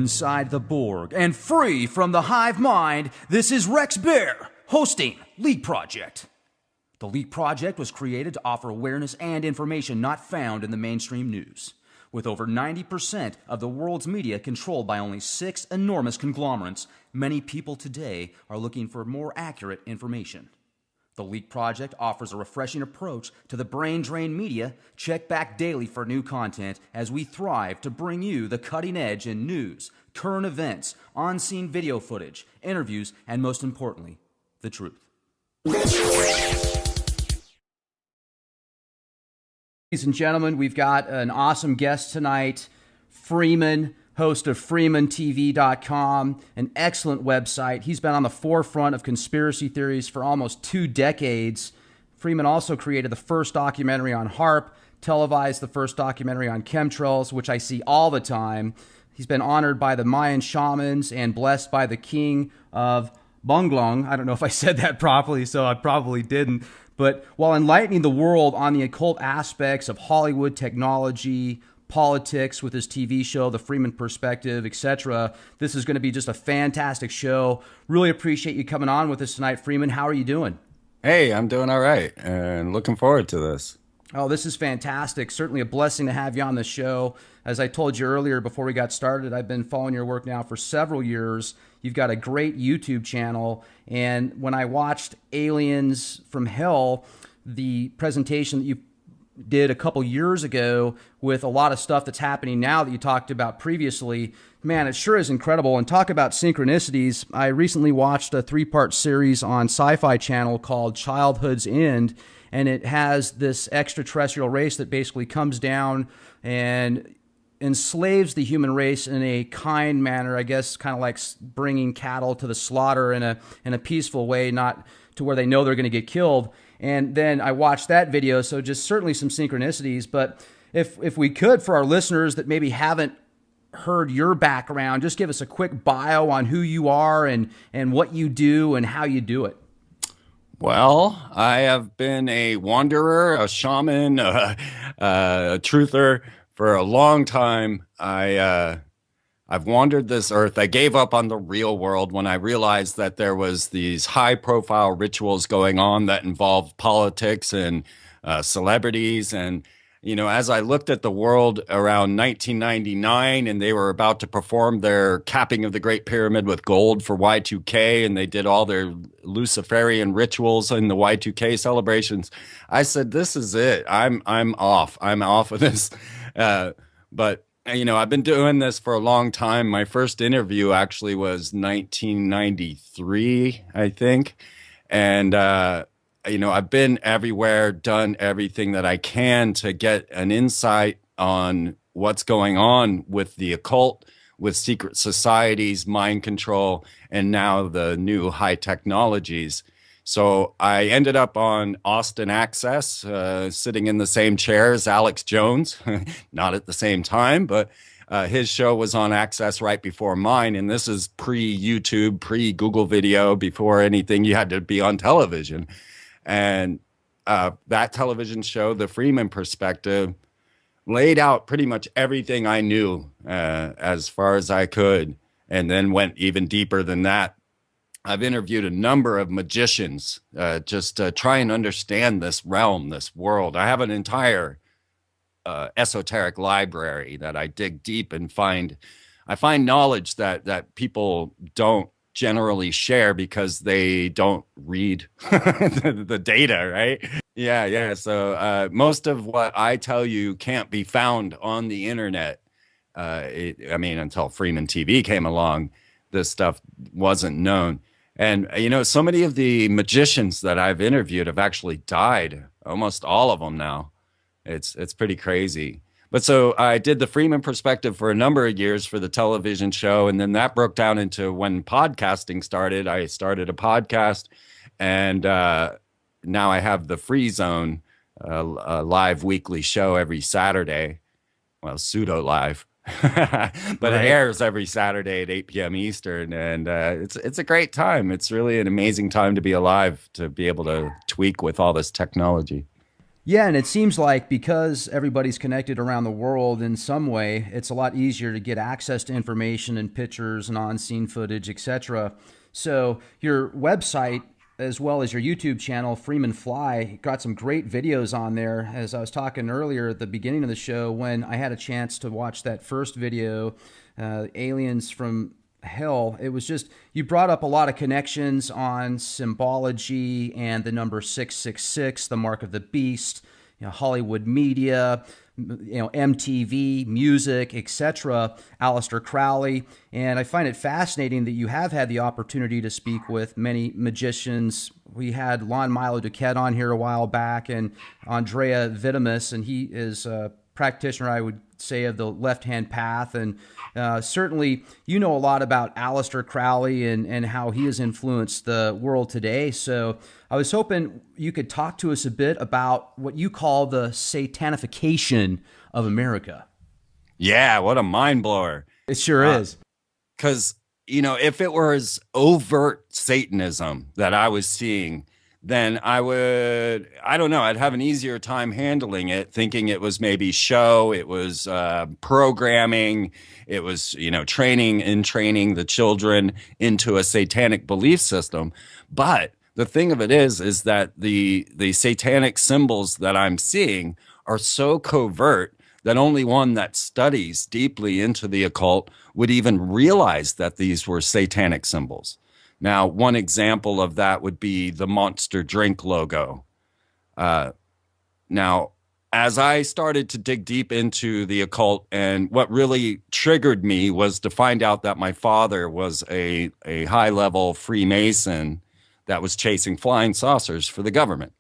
inside the Borg and free from the hive mind, this is Rex Bear hosting Leak Project. The Leak Project was created to offer awareness and information not found in the mainstream news. With over 90% of the world's media controlled by only 6 enormous conglomerates, many people today are looking for more accurate information. The Leak Project offers a refreshing approach to the brain-drained media. Check back daily for new content as we thrive to bring you the cutting edge in news, current events, on-scene video footage, interviews, and most importantly, the truth. Ladies and gentlemen, we've got an awesome guest tonight, Freeman, host of FreemanTV.com, an excellent website. He's been on the forefront of conspiracy theories for almost 2 decades. Freeman also created the first documentary on HAARP, televised the first documentary on chemtrails, which I see all the time. He's been honored by the Mayan shamans and blessed by the king of Bonglong. I don't know if I said that properly, so I probably didn't. But while enlightening the world on the occult aspects of Hollywood technology, politics with his TV show, The Freeman Perspective, etc. This is going to be just a fantastic show. Really appreciate you coming on with us tonight, Freeman. How are you doing? Hey, I'm doing all right, and looking forward to this. Oh, this is fantastic. Certainly a blessing to have you on the show. As I told you earlier before we got started, I've been following your work now for several years. You've got a great YouTube channel, and when I watched Aliens from Hell, the presentation that you did a couple years ago with a lot of stuff that's happening now that you talked about previously, man, it sure is incredible. And talk about synchronicities. I recently watched a 3-part series on Sci-Fi Channel called Childhood's End, and it has this extraterrestrial race that basically comes down and enslaves the human race in a kind manner, I guess, kind of like bringing cattle to the slaughter in a peaceful way, not to where they know they're going to get killed. And then I watched that video, so just certainly some synchronicities. But if we could, for our listeners that maybe haven't heard your background, just give us a quick bio on who you are and what you do and how you do it. Well, I have been a wanderer, a shaman, a truther for a long time. I've wandered this earth. I gave up on the real world when I realized that there was these high-profile rituals going on that involved politics and celebrities. And, you know, as I looked at the world around 1999 and they were about to perform their capping of the Great Pyramid with gold for Y2K, and they did all their Luciferian rituals in the Y2K celebrations, I said, this is it. I'm off. I'm off of this. But you know, I've been doing this for a long time. My first interview actually was 1993, I think. And, you know, I've been everywhere, done everything that I can to get an insight on what's going on with the occult, with secret societies, mind control, and now the new high technologies. So I ended up on Austin Access, sitting in the same chair as Alex Jones, not at the same time, but his show was on Access right before mine. And this is pre-YouTube, pre-Google video, before anything. You had to be on television. And that television show, The Freeman Perspective, laid out pretty much everything I knew as far as I could, and then went even deeper than that. I've interviewed a number of magicians just to try and understand this realm, this world. I have an entire esoteric library that I dig deep and I find knowledge that people don't generally share because they don't read the data, right? Yeah. So most of what I tell you can't be found on the internet. I mean, until Freeman TV came along, this stuff wasn't known. And, you know, so many of the magicians that I've interviewed have actually died, almost all of them now. It's pretty crazy. But so I did the Freeman Perspective for a number of years for the television show. And then that broke down into when podcasting started. I started a podcast, and now I have the Free Zone, a live weekly show every Saturday. Well, pseudo live. But it airs every Saturday at 8 p.m. Eastern, and it's a great time. It's really an amazing time to be alive, to be able to tweak with all this technology. Yeah, and it seems like because everybody's connected around the world in some way, it's a lot easier to get access to information and pictures and on-scene footage, etc. So your website, as well as your YouTube channel, Freeman Fly, got some great videos on there. As I was talking earlier at the beginning of the show, when I had a chance to watch that first video, Aliens from Hell, it was just, you brought up a lot of connections on symbology and the number 666, the mark of the beast, Hollywood media, MTV, music, etc., Aleister Crowley. And I find it fascinating that you have had the opportunity to speak with many magicians. We had Lon Milo Duquette on here a while back, and Andrea Vitamus, and he is a practitioner, I would say, of the left-hand path. And certainly you know a lot about Aleister Crowley and how he has influenced the world today. So I was hoping you could talk to us a bit about what you call the satanification of America. Yeah, what a mind blower. It sure is. Because, if it was overt Satanism that I was seeing, then I don't know, I'd have an easier time handling it, thinking it was maybe show, it was programming, it was, training the children into a satanic belief system. But the thing of it is that the satanic symbols that I'm seeing are so covert that only one that studies deeply into the occult would even realize that these were satanic symbols. Now, one example of that would be the Monster Drink logo. Now, as I started to dig deep into the occult, and what really triggered me was to find out that my father was a high-level Freemason that was chasing flying saucers for the government.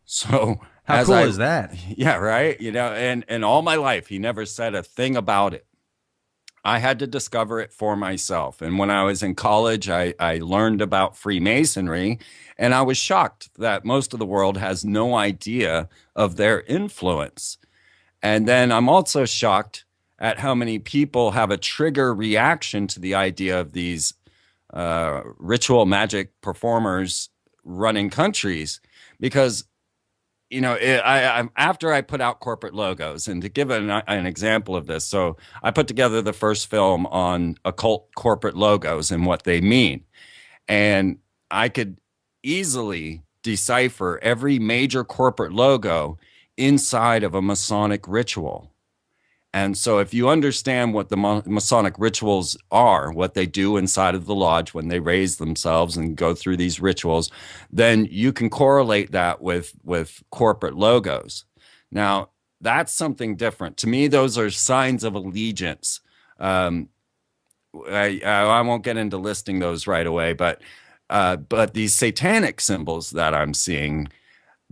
So, how cool is that? Yeah, right. And all my life, he never said a thing about it. I had to discover it for myself. And when I was in college, I learned about Freemasonry, and I was shocked that most of the world has no idea of their influence. And then I'm also shocked at how many people have a trigger reaction to the idea of these ritual magic performers running countries, because after I put out corporate logos, and to give an example of this, so I put together the first film on occult corporate logos and what they mean. And I could easily decipher every major corporate logo inside of a Masonic ritual. And so if you understand what the Masonic rituals are, what they do inside of the lodge when they raise themselves and go through these rituals, then you can correlate that with corporate logos. Now, that's something different. To me, those are signs of allegiance. I won't get into listing those right away, but these satanic symbols that I'm seeing,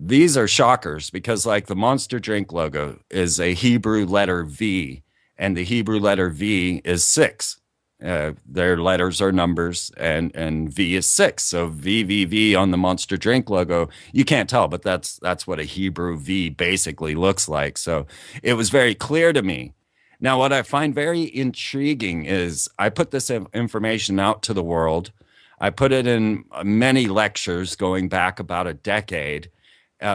these are shockers, because like the Monster Drink logo is a Hebrew letter V, and the Hebrew letter V is 6. Their letters are numbers, and V is 6. So VVV on the Monster Drink logo, you can't tell, but that's what a Hebrew V basically looks like. So it was very clear to me. Now, what I find very intriguing is I put this information out to the world. I put it in many lectures going back about a decade.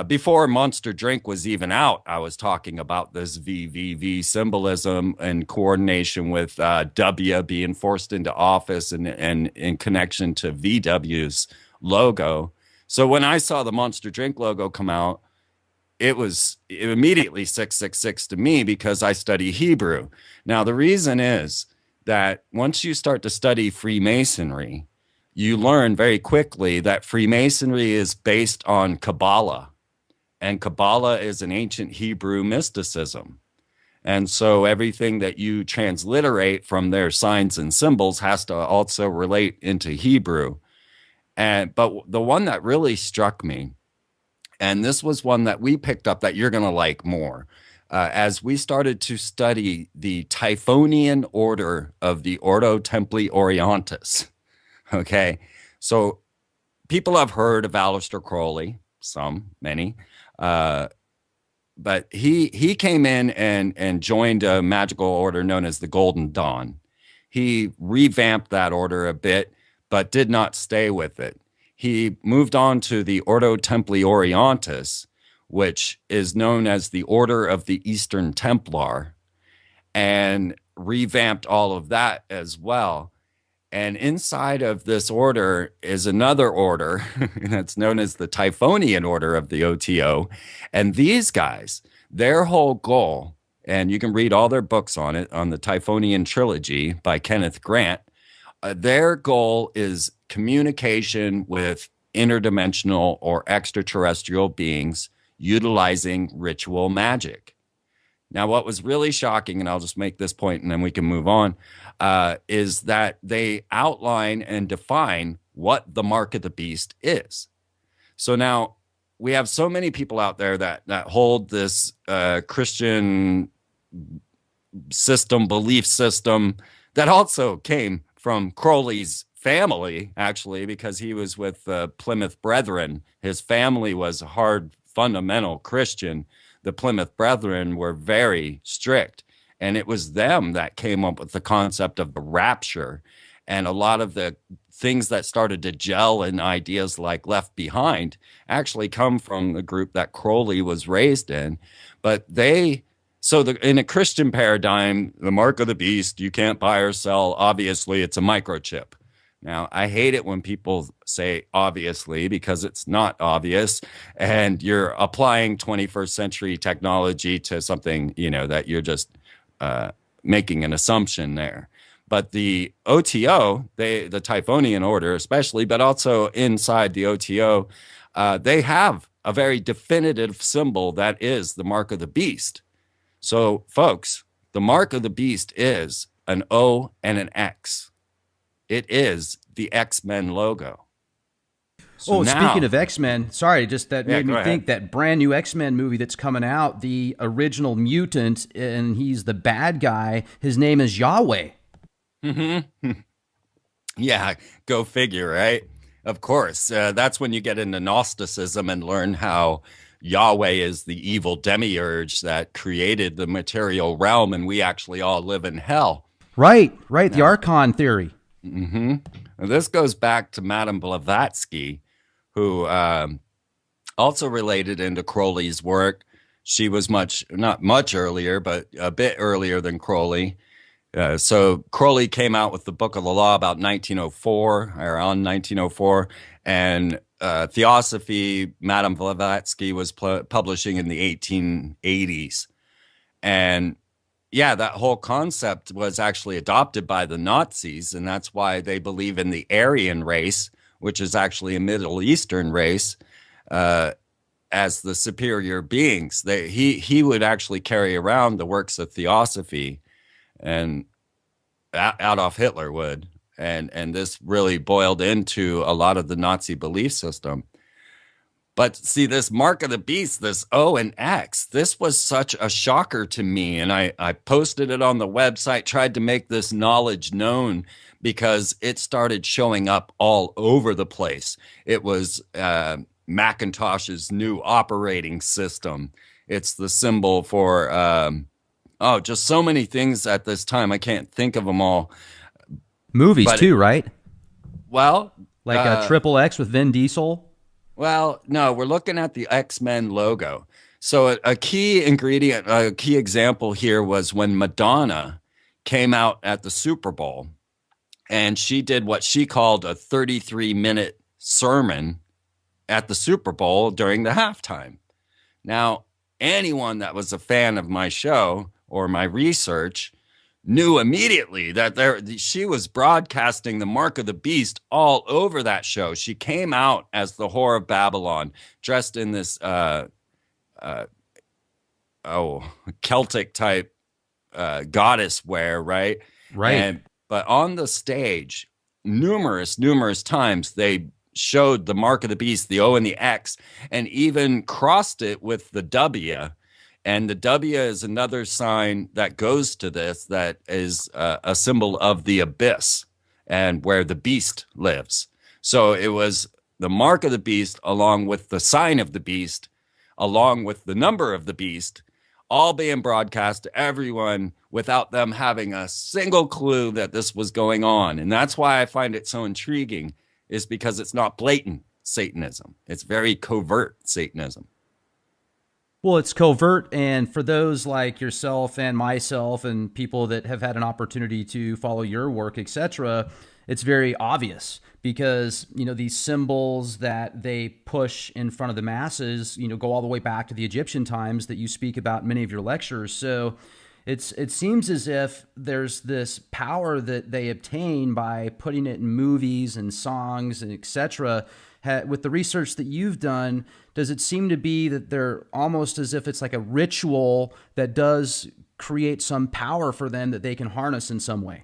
Before Monster Drink was even out, I was talking about this VVV symbolism in coordination with W being forced into office, and in connection to VW's logo. So when I saw the Monster Drink logo come out, it was immediately 666 to me, because I study Hebrew. Now, the reason is that once you start to study Freemasonry, you learn very quickly that Freemasonry is based on Kabbalah. And Kabbalah is an ancient Hebrew mysticism. And so everything that you transliterate from their signs and symbols has to also relate into Hebrew. But the one that really struck me, and this was one that we picked up that you're going to like more, as we started to study the Typhonian order of the Ordo Templi Orientis. Okay, so people have heard of Aleister Crowley, many. But he came in and joined a magical order known as the Golden Dawn. He revamped that order a bit, but did not stay with it. He moved on to the Ordo Templi Orientis, which is known as the Order of the Eastern Templar, and revamped all of that as well. And inside of this order is another order that's known as the Typhonian Order of the OTO. And these guys, their whole goal, and you can read all their books on it, on the Typhonian Trilogy by Kenneth Grant, their goal is communication with interdimensional or extraterrestrial beings utilizing ritual magic. Now, what was really shocking, and I'll just make this point and then we can move on, is that they outline and define what the mark of the beast is. So now we have so many people out there that hold this Christian system, belief system, that also came from Crowley's family, actually, because he was with Plymouth Brethren. His family was a hard, fundamental Christian. The Plymouth Brethren were very strict, and it was them that came up with the concept of the rapture, and a lot of the things that started to gel in ideas like Left Behind actually come from the group that Crowley was raised in. But in a Christian paradigm, the mark of the beast, you can't buy or sell. Obviously, it's a microchip. Now, I hate it when people say obviously, because it's not obvious, and you're applying 21st century technology to something, that you're just making an assumption there. But the OTO, the Typhonian Order especially, but also inside the OTO, they have a very definitive symbol that is the mark of the beast. So, folks, the mark of the beast is an O and an X. It is the X-Men logo. So speaking of X-Men, sorry, just that made me think that brand new X-Men movie that's coming out, the original mutant, and he's the bad guy. His name is Yahweh. Mm-hmm. Yeah, go figure, right? Of course. That's when you get into Gnosticism and learn how Yahweh is the evil demiurge that created the material realm, and we actually all live in hell. Right. The Archon theory. Mm-hmm. This goes back to Madame Blavatsky, who also related into Crowley's work. She was not much earlier, but a bit earlier than Crowley. So Crowley came out with the Book of the Law about 1904, around 1904, and Theosophy, Madame Blavatsky was publishing in the 1880s. And yeah, that whole concept was actually adopted by the Nazis, and that's why they believe in the Aryan race, which is actually a Middle Eastern race, as the superior beings. He would actually carry around the works of Theosophy, and Adolf Hitler would, and this really boiled into a lot of the Nazi belief system. But see, this mark of the beast, this O and X, this was such a shocker to me. And I posted it on the website, tried to make this knowledge known, because it started showing up all over the place. It was Macintosh's new operating system. It's the symbol for, just so many things at this time. I can't think of them all. Movies too, right? Well, like a Triple X with Vin Diesel. Well, no, we're looking at the X-Men logo. So a key ingredient, a key example here was when Madonna came out at the Super Bowl, and she did what she called a 33-minute sermon at the Super Bowl during the halftime. Now, anyone that was a fan of my show or my research knew immediately that she was broadcasting the mark of the beast all over that show. She came out as the Whore of Babylon, dressed in this Celtic type goddess wear, right? Right. But on the stage, numerous times they showed the mark of the beast, the O and the X, and even crossed it with the W. And the W is another sign that goes to this, that is a symbol of the abyss and where the beast lives. So it was the mark of the beast along with the sign of the beast, along with the number of the beast, all being broadcast to everyone without them having a single clue that this was going on. And that's why I find it so intriguing, is because it's not blatant Satanism. It's very covert Satanism. Well, it's covert, and for those like yourself and myself and people that have had an opportunity to follow your work, etc., it's very obvious because these symbols that they push in front of the masses, go all the way back to the Egyptian times that you speak about in many of your lectures. So it seems as if there's this power that they obtain by putting it in movies and songs and etc. With the research that you've done, does it seem to be that they're almost as if it's like a ritual that does create some power for them that they can harness in some way?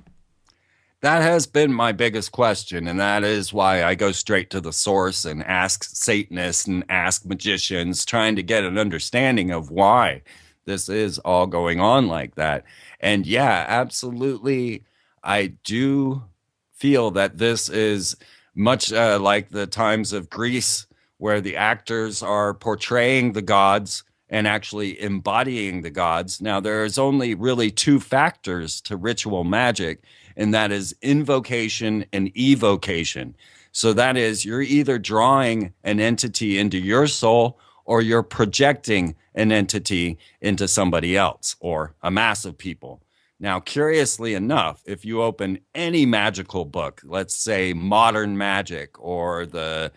That has been my biggest question, and that is why I go straight to the source and ask Satanists and ask magicians, trying to get an understanding of why this is all going on like that. And yeah, absolutely, I do feel that this is much like the times of Greece, where the actors are portraying the gods and actually embodying the gods. Now, there's only really two factors to ritual magic, and that is invocation and evocation. So that is, you're either drawing an entity into your soul or you're projecting an entity into somebody else or a mass of people. Now, curiously enough, if you open any magical book, let's say Modern Magic or the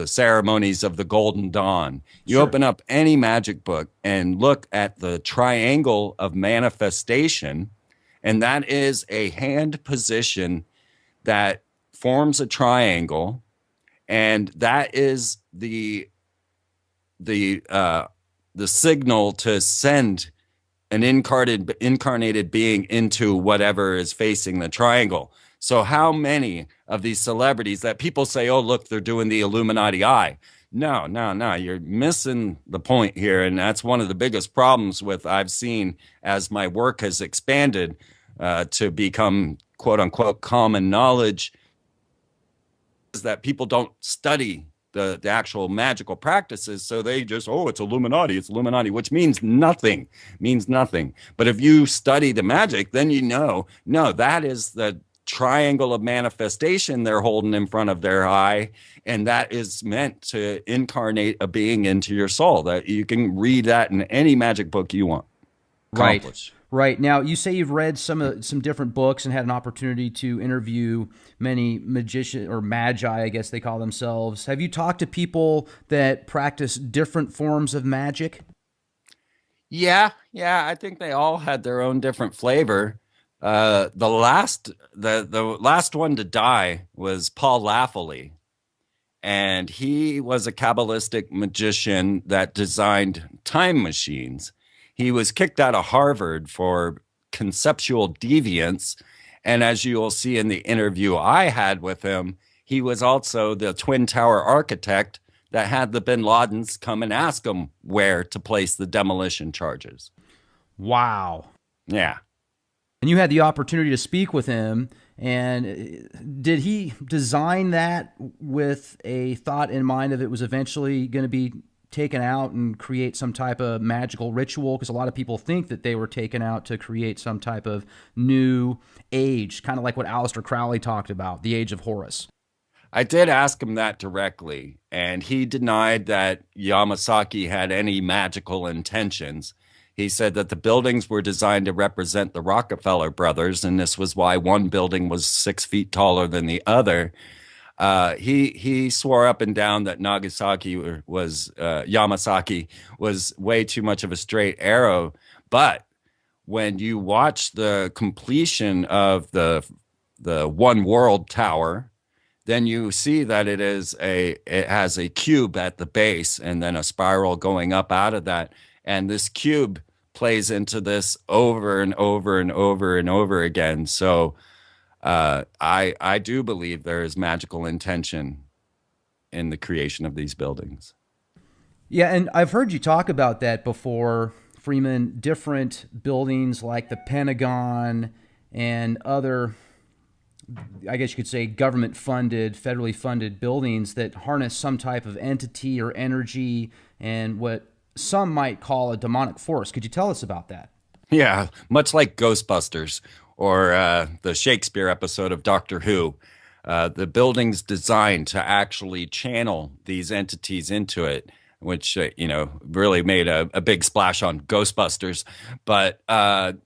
ceremonies of the Golden Dawn, you Sure. open up any magic book and look at the triangle of manifestation, and that is a hand position that forms a triangle, and that is the signal to send an incarnated being into whatever is facing the triangle. So how many of these celebrities that people say, oh, look, they're doing the Illuminati eye? No, no, no, you're missing the point here. And that's one of the biggest problems with I've seen as my work has expanded to become quote unquote common knowledge, is that people don't study the actual magical practices. So they just, oh, it's Illuminati, which means nothing, But if you study the magic, then no, that is the triangle of manifestation they're holding in front of their eye. And that is meant to incarnate a being into your soul. That you can read that in any magic book you want. Right. Right. Now, you say you've read some different books and had an opportunity to interview many magicians or magi, I guess they call themselves. Have you talked to people that practice different forms of magic? Yeah, I think they all had their own different flavor. The last one to die was Paul Laffoley, and he was a Kabbalistic magician that designed time machines. He was kicked out of Harvard for conceptual deviance. And as you will see in the interview I had with him, he was also the Twin Tower architect that had the bin Ladens come and ask him where to place the demolition charges. Wow. Yeah. And you had the opportunity to speak with him. And did he design that with a thought in mind of it was eventually going to be taken out and create some type of magical ritual? Because a lot of people think that they were taken out to create some type of new age, kind of like what Aleister Crowley talked about, the Age of Horus. I did ask him that directly, and he denied that Yamasaki had any magical intentions. He said that the buildings were designed to represent the Rockefeller brothers, and this was why one building was 6 feet taller than the other. He swore up and down that Yamasaki was way too much of a straight arrow. But when you watch the completion of the One World Tower, then you see that it has a cube at the base and then a spiral going up out of that. And this cube plays into this over and over and over and over again. So I do believe there is magical intention in the creation of these buildings. Yeah, and I've heard you talk about that before, Freeman, different buildings like the Pentagon and other, I guess you could say, government-funded, federally funded buildings that harness some type of entity or energy and what some might call a demonic force. Could you tell us about that? Yeah, much like Ghostbusters or the Shakespeare episode of Doctor Who. The building's designed to actually channel these entities into it. which really made a big splash on Ghostbusters. But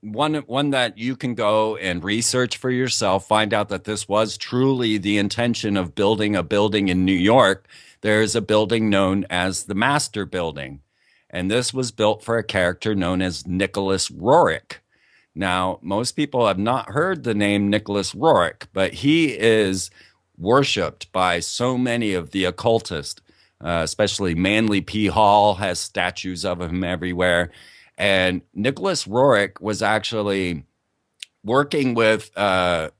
one that you can go and research for yourself, find out that this was truly the intention of building a building in New York. There's a building known as the Master Building, and this was built for a character known as Nicholas Roerich. Now, most people have not heard the name Nicholas Roerich, but he is worshipped by so many of the occultists, especially Manly P. Hall has statues of him everywhere. And Nicholas Roerich was actually working with, oh,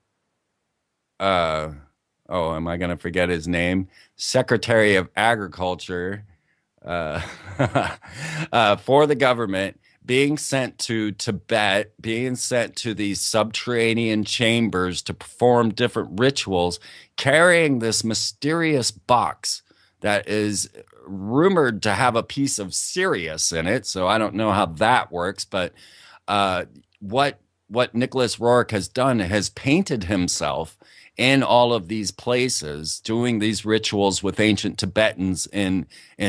am I going to forget his name? Secretary of Agriculture for the government, being sent to Tibet, being sent to these subterranean chambers to perform different rituals, carrying this mysterious box that is rumored to have a piece of Sirius in it. So I don't know how that works, but what Nicholas Roerich has done has painted himself in all of these places, doing these rituals with ancient Tibetans in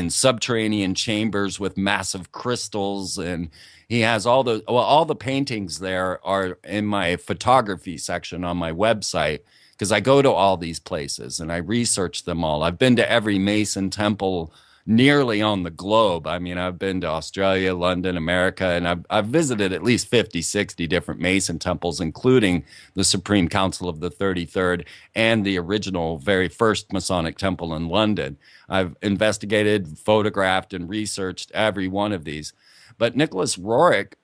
subterranean chambers with massive crystals. And he has all the paintings there are in my photography section on my website, because I go to all these places and I research them all. I've been to every Mason temple nearly on the globe. I mean, I've been to Australia, London, America, and I've visited at least 50, 60 different Mason temples, including the Supreme Council of the 33rd and the original very first Masonic temple in London. I've investigated, photographed, and researched every one of these. But Nicholas Roerich,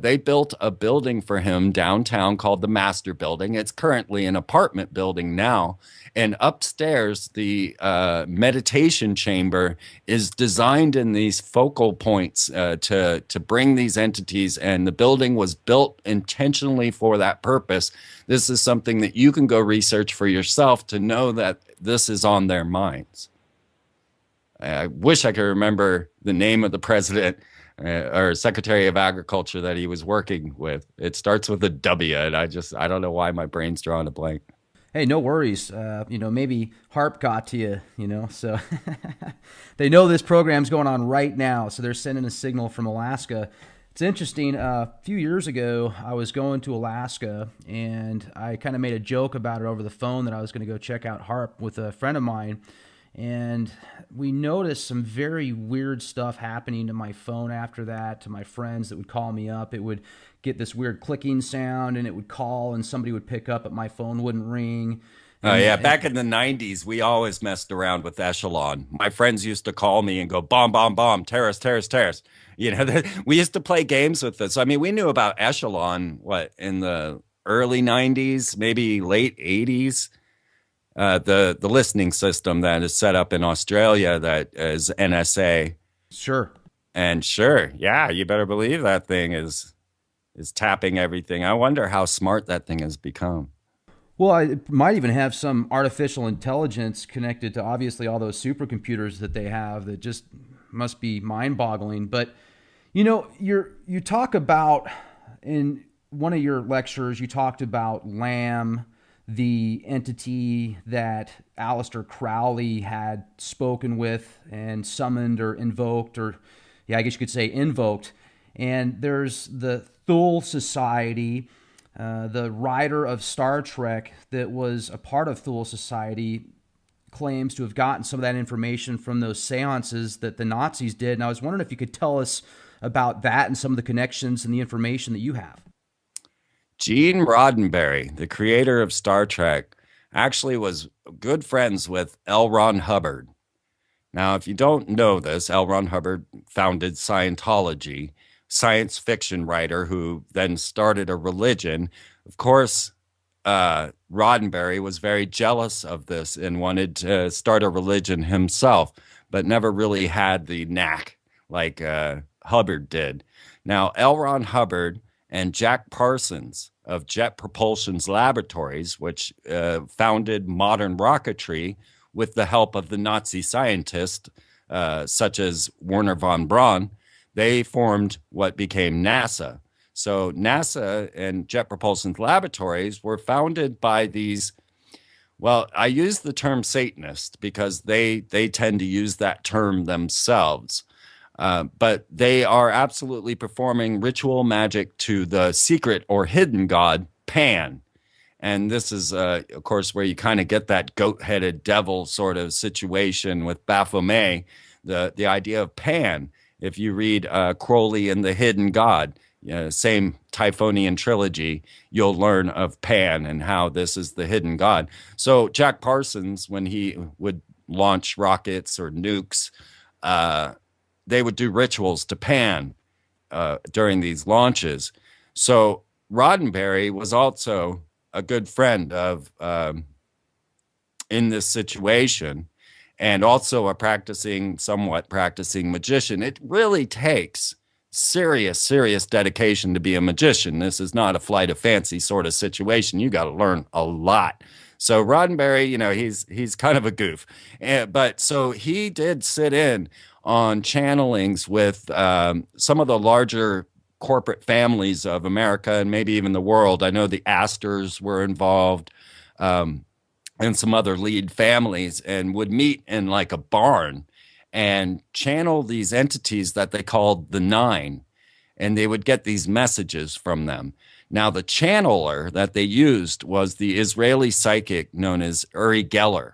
they built a building for him downtown called the Master Building. It's currently an apartment building now. And upstairs, the meditation chamber is designed in these focal points to bring these entities. And the building was built intentionally for that purpose. This is something that you can go research for yourself to know that this is on their minds. I wish I could remember the name of the president or Secretary of Agriculture that he was working with. It starts with a W, and I don't know why my brain's drawing a blank. Hey, no worries. Maybe HARP got to you, so they know this program's going on right now, so they're sending a signal from Alaska. It's interesting. A few years ago, I was going to Alaska, and I kind of made a joke about it over the phone that I was going to go check out HARP with a friend of mine. And we noticed some very weird stuff happening to my phone after that, to my friends that would call me up. It would get this weird clicking sound, and it would call, and somebody would pick up, but my phone wouldn't ring. Oh, yeah. Back in the 90s, we always messed around with Echelon. My friends used to call me and go, bomb, bomb, bomb, terrorist, terrorist, terrorist. We used to play games with this. I mean, we knew about Echelon, in the early 90s, maybe late 80s. The listening system that is set up in Australia that is NSA. Sure. And sure, yeah, you better believe that thing is tapping everything. I wonder how smart that thing has become. Well, it might even have some artificial intelligence connected to obviously all those supercomputers that they have that just must be mind-boggling. But, you talk about, in one of your lectures, you talked about Lamb, the entity that Aleister Crowley had spoken with and summoned or invoked, or I guess you could say invoked. And there's the Thule Society, the writer of Star Trek that was a part of Thule Society claims to have gotten some of that information from those seances that the Nazis did. And I was wondering if you could tell us about that and some of the connections and the information that you have. Gene Roddenberry, the creator of Star Trek, actually was good friends with L. Ron Hubbard. Now, if you don't know this, L. Ron Hubbard founded Scientology, science fiction writer who then started a religion. Of course, Roddenberry was very jealous of this and wanted to start a religion himself, but never really had the knack like Hubbard did. Now, L. Ron Hubbard and Jack Parsons of Jet Propulsion's Laboratories, which founded modern rocketry with the help of the Nazi scientists, such as Werner von Braun, they formed what became NASA. So NASA and Jet Propulsion's Laboratories were founded by these, well, I use the term Satanist because they tend to use that term themselves. But they are absolutely performing ritual magic to the secret or hidden god, Pan. And this is, of course, where you kind of get that goat-headed devil sort of situation with Baphomet, the idea of Pan. If you read Crowley and the Hidden God, same Typhonian trilogy, you'll learn of Pan and how this is the hidden god. So Jack Parsons, when he would launch rockets or nukes, they would do rituals to Pan during these launches. So Roddenberry was also a good friend of in this situation, and also a somewhat practicing magician. It really takes serious dedication to be a magician. This is not a flight of fancy sort of situation. You got to learn a lot. So Roddenberry, he's kind of a goof, but so he did sit in on channelings with some of the larger corporate families of America and maybe even the world. I know the Astors were involved, and some other lead families, and would meet in like a barn and channel these entities that they called the Nine, and they would get these messages from them. Now, the channeler that they used was the Israeli psychic known as Uri Geller.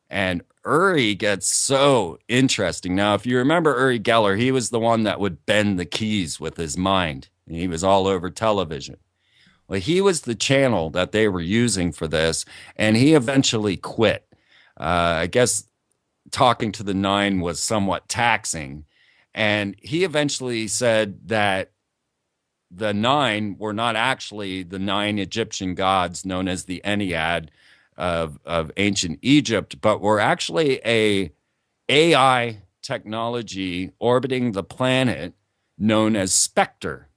And Uri gets so interesting. Now, if you remember Uri Geller, he was the one that would bend the keys with his mind. And he was all over television. Well, he was the channel that they were using for this, and he eventually quit. I guess talking to the Nine was somewhat taxing. And he eventually said that the Nine were not actually the 9 Egyptian gods known as the Ennead of ancient Egypt, but were actually a AI technology orbiting the planet known as Spectre,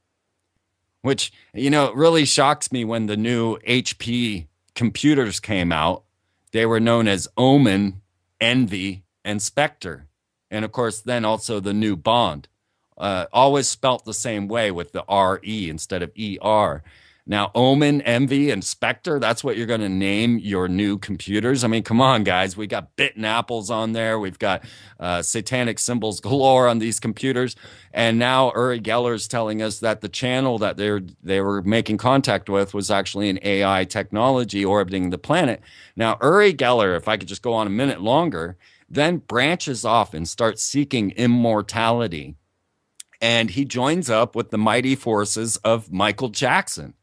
which, really shocks me. When the new HP computers came out, they were known as Omen, Envy, and Spectre. And of course, then also the new Bond, always spelt the same way with the RE instead of ER. Now, Omen, Envy, and Spectre, that's what you're going to name your new computers? I mean, come on, guys. We got bitten apples on there. We've got satanic symbols galore on these computers. And now Uri Geller is telling us that the channel that they were making contact with was actually an AI technology orbiting the planet. Now, Uri Geller, if I could just go on a minute longer, then branches off and starts seeking immortality. And he joins up with the mighty forces of Michael Jackson.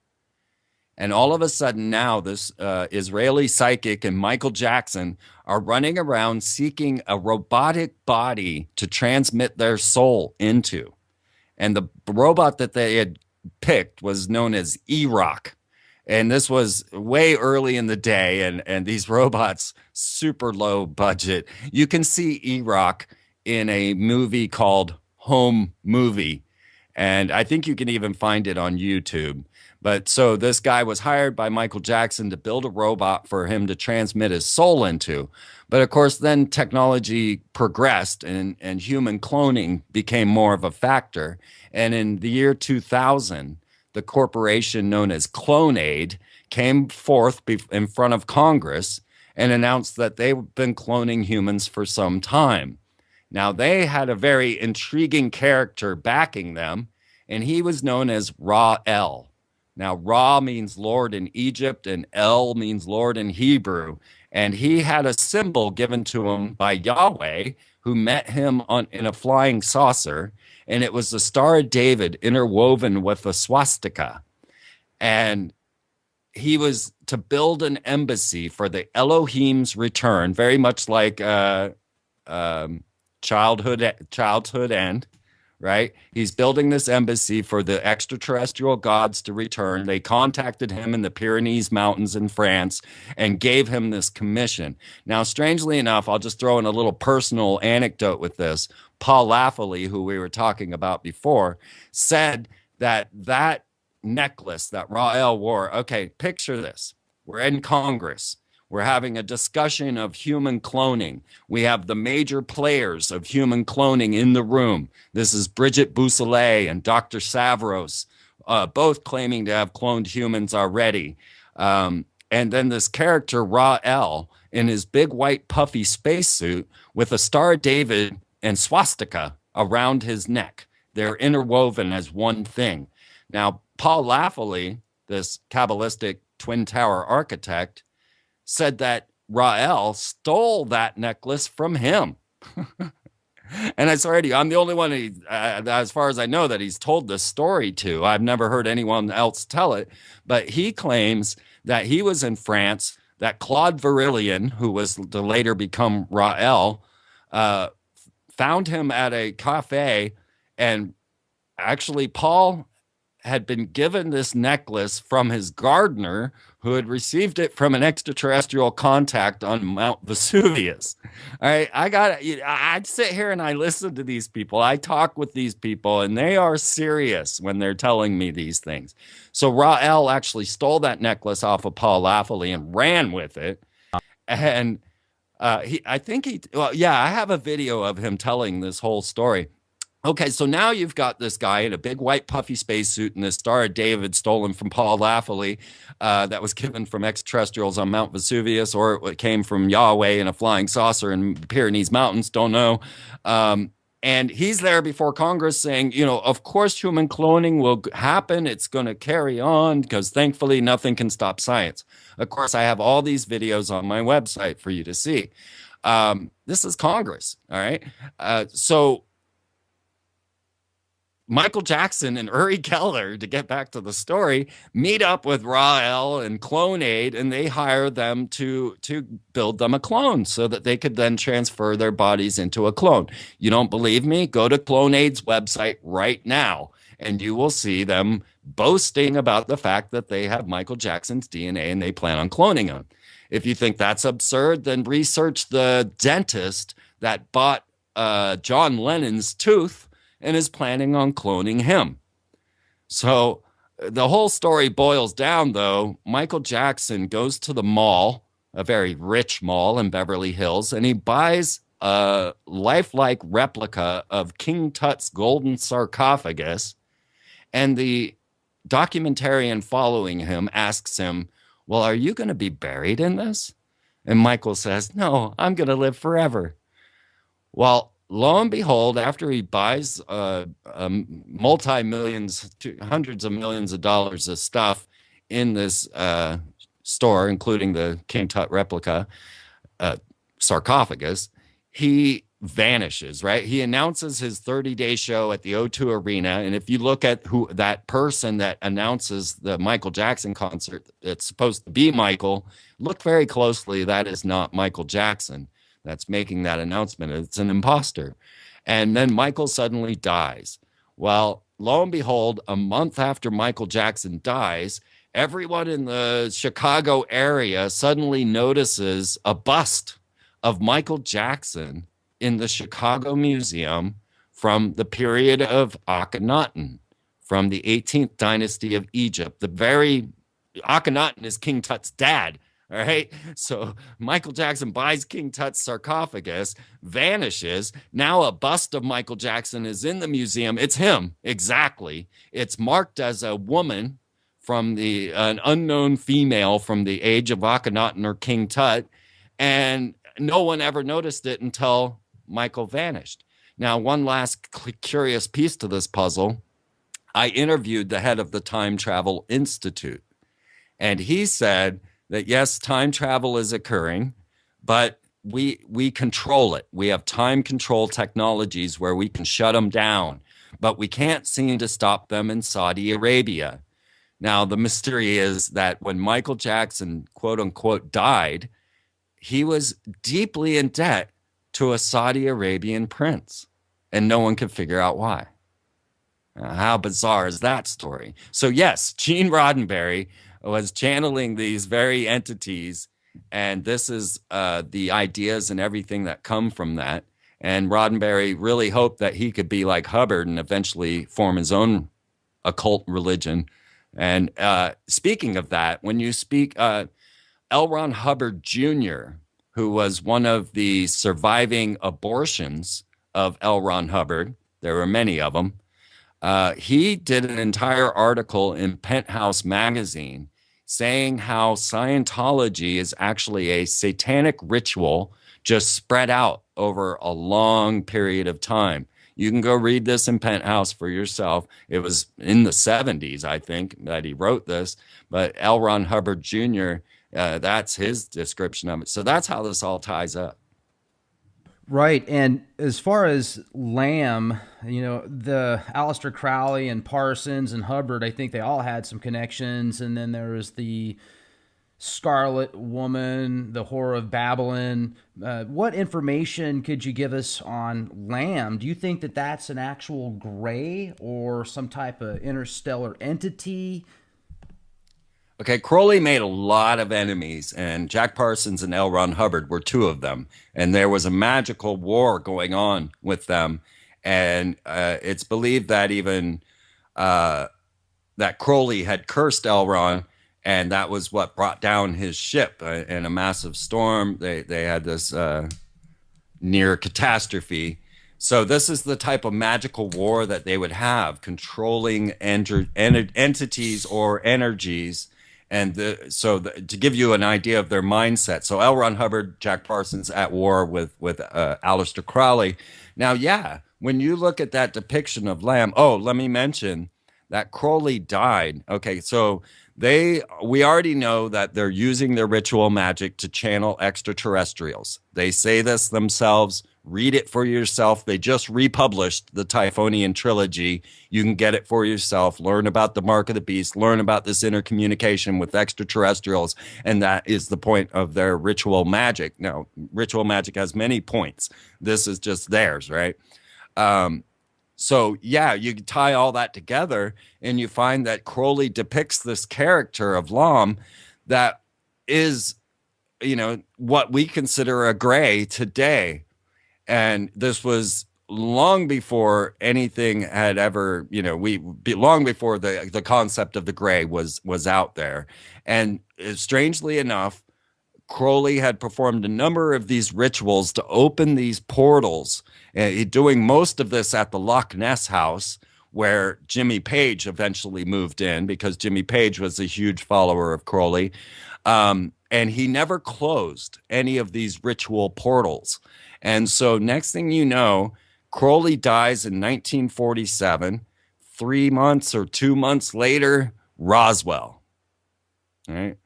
And all of a sudden now, this Israeli psychic and Michael Jackson are running around seeking a robotic body to transmit their soul into. And the robot that they had picked was known as E-Rock. And this was way early in the day, and these robots, super low budget. You can see E-Rock in a movie called Home Movie, and I think you can even find it on YouTube. But so this guy was hired by Michael Jackson to build a robot for him to transmit his soul into. But of course, then technology progressed, and human cloning became more of a factor. And in the year 2000, the corporation known as CloneAid came forth in front of Congress and announced that they've been cloning humans for some time. Now, they had a very intriguing character backing them, and he was known as Ra-El. Now, Ra means Lord in Egypt, and El means Lord in Hebrew. And he had a symbol given to him by Yahweh, who met him in a flying saucer. And it was the Star of David interwoven with a swastika. And he was to build an embassy for the Elohim's return, very much like childhood end. Right? He's building this embassy for the extraterrestrial gods to return. They contacted him in the Pyrenees Mountains in France and gave him this commission. Now, strangely enough, I'll just throw in a little personal anecdote with this. Paul Laffoley, who we were talking about before, said that necklace that Ra-El wore, okay, picture this. We're in Congress. We're having a discussion of human cloning. We have the major players of human cloning in the room. This is Bridget Bousselet and Dr. Savros, both claiming to have cloned humans already. And then this character, Ra-El, in his big white puffy spacesuit with a Star of David and swastika around his neck. They're interwoven as one thing. Now, Paul Laffoley, this Kabbalistic twin tower architect, said that Rael stole that necklace from him. And I swear to you, I'm the only one, as far as I know, that he's told this story to. I've never heard anyone else tell it. But he claims that he was in France, that Claude Virillion, who was to later become Rael, found him at a cafe. And actually, Paul had been given this necklace from his gardener, who had received it from an extraterrestrial contact on Mount Vesuvius. All right, I'd sit here and I listen to these people. I talk with these people, and they are serious when they're telling me these things. So Rael actually stole that necklace off of Paul Laffoley and ran with it. And I have a video of him telling this whole story. Okay, so now you've got this guy in a big white puffy spacesuit and this Star of David stolen from Paul Laffoley that was given from extraterrestrials on Mount Vesuvius, or it came from Yahweh in a flying saucer in Pyrenees Mountains, don't know. And he's there before Congress saying, of course human cloning will happen. It's going to carry on because thankfully nothing can stop science. Of course, I have all these videos on my website for you to see. This is Congress, all right? So Michael Jackson and Uri Geller, to get back to the story, meet up with Rael and Clonaid, and they hire them to build them a clone so that they could then transfer their bodies into a clone. You don't believe me? Go to Clonaid's website right now, and you will see them boasting about the fact that they have Michael Jackson's DNA and they plan on cloning him. If you think that's absurd, then research the dentist that bought John Lennon's tooth and is planning on cloning him. So the whole story boils down, though. Michael Jackson goes to the mall, a very rich mall in Beverly Hills, and he buys a lifelike replica of King Tut's golden sarcophagus. And the documentarian following him asks him, well, are you going to be buried in this? And Michael says, no, I'm going to live forever. Well, lo and behold, after he buys multi-millions, hundreds of millions of dollars of stuff in this store, including the King Tut replica sarcophagus, he vanishes, right? He announces his 30-day show at the O2 Arena. And if you look at who that person that announces the Michael Jackson concert, it's supposed to be Michael, look very closely. That is not Michael Jackson that's making that announcement. It's an imposter. And then Michael suddenly dies. Well, lo and behold, a month after Michael Jackson dies, everyone in the Chicago area suddenly notices a bust of Michael Jackson in the Chicago Museum from the period of Akhenaten, from the 18th dynasty of Egypt. The very Akhenaten is King Tut's dad. All right. So Michael Jackson buys King Tut's sarcophagus, vanishes. Now a bust of Michael Jackson is in the museum. It's him. Exactly. It's marked as a woman from an unknown female from the age of Akhenaten or King Tut. And no one ever noticed it until Michael vanished. Now, one last curious piece to this puzzle. I interviewed the head of the Time Travel Institute, and he said that yes, time travel is occurring, but we control it. We have time control technologies where we can shut them down, but we can't seem to stop them in Saudi Arabia. Now, the mystery is that when Michael Jackson, quote unquote, died, he was deeply in debt to a Saudi Arabian prince, and no one could figure out why. How bizarre is that story? So yes, Gene Roddenberry was channeling these very entities, and this is the ideas and everything that come from that. And Roddenberry really hoped that he could be like Hubbard and eventually form his own occult religion. And speaking of that, when you speak, L. Ron Hubbard Jr., who was one of the surviving abortions of L. Ron Hubbard, there were many of them, he did an entire article in Penthouse magazine saying how Scientology is actually a satanic ritual just spread out over a long period of time. You can go read this in Penthouse for yourself. It was in the 70s, I think, that he wrote this. But L. Ron Hubbard Jr., that's his description of it. So that's how this all ties up. Right. And as far as Lamb, the Aleister Crowley and Parsons and Hubbard, I think they all had some connections. And then there was the Scarlet Woman, the Horror of Babylon. What information could you give us on Lamb? Do you think that that's an actual gray or some type of interstellar entity? Okay, Crowley made a lot of enemies, and Jack Parsons and L. Ron Hubbard were two of them. And there was a magical war going on with them. And it's believed that even that Crowley had cursed L. Ron, and that was what brought down his ship in a massive storm. They had this near catastrophe. So this is the type of magical war that they would have, controlling entities or energies. And to give you an idea of their mindset, so L. Ron Hubbard, Jack Parsons at war with Aleister Crowley. Now, yeah, when you look at that depiction of Lamb, let me mention that Crowley died. Okay, so we already know that they're using their ritual magic to channel extraterrestrials. They say this themselves. Read it for yourself. They just republished the Typhonian trilogy. You can get it for yourself. Learn about the mark of the beast. Learn about this intercommunication with extraterrestrials. And that is the point of their ritual magic. Now, ritual magic has many points. This is just theirs, right? So, yeah, you tie all that together and you find that Crowley depicts this character of Lam that is, what we consider a gray today. And this was long before anything had ever, long before the concept of the gray was out there. And strangely enough, Crowley had performed a number of these rituals to open these portals, doing most of this at the Loch Ness house, where Jimmy Page eventually moved in because Jimmy Page was a huge follower of Crowley. And he never closed any of these ritual portals. And so next thing you know, Crowley dies in 1947. 3 months or 2 months later, Roswell. All right.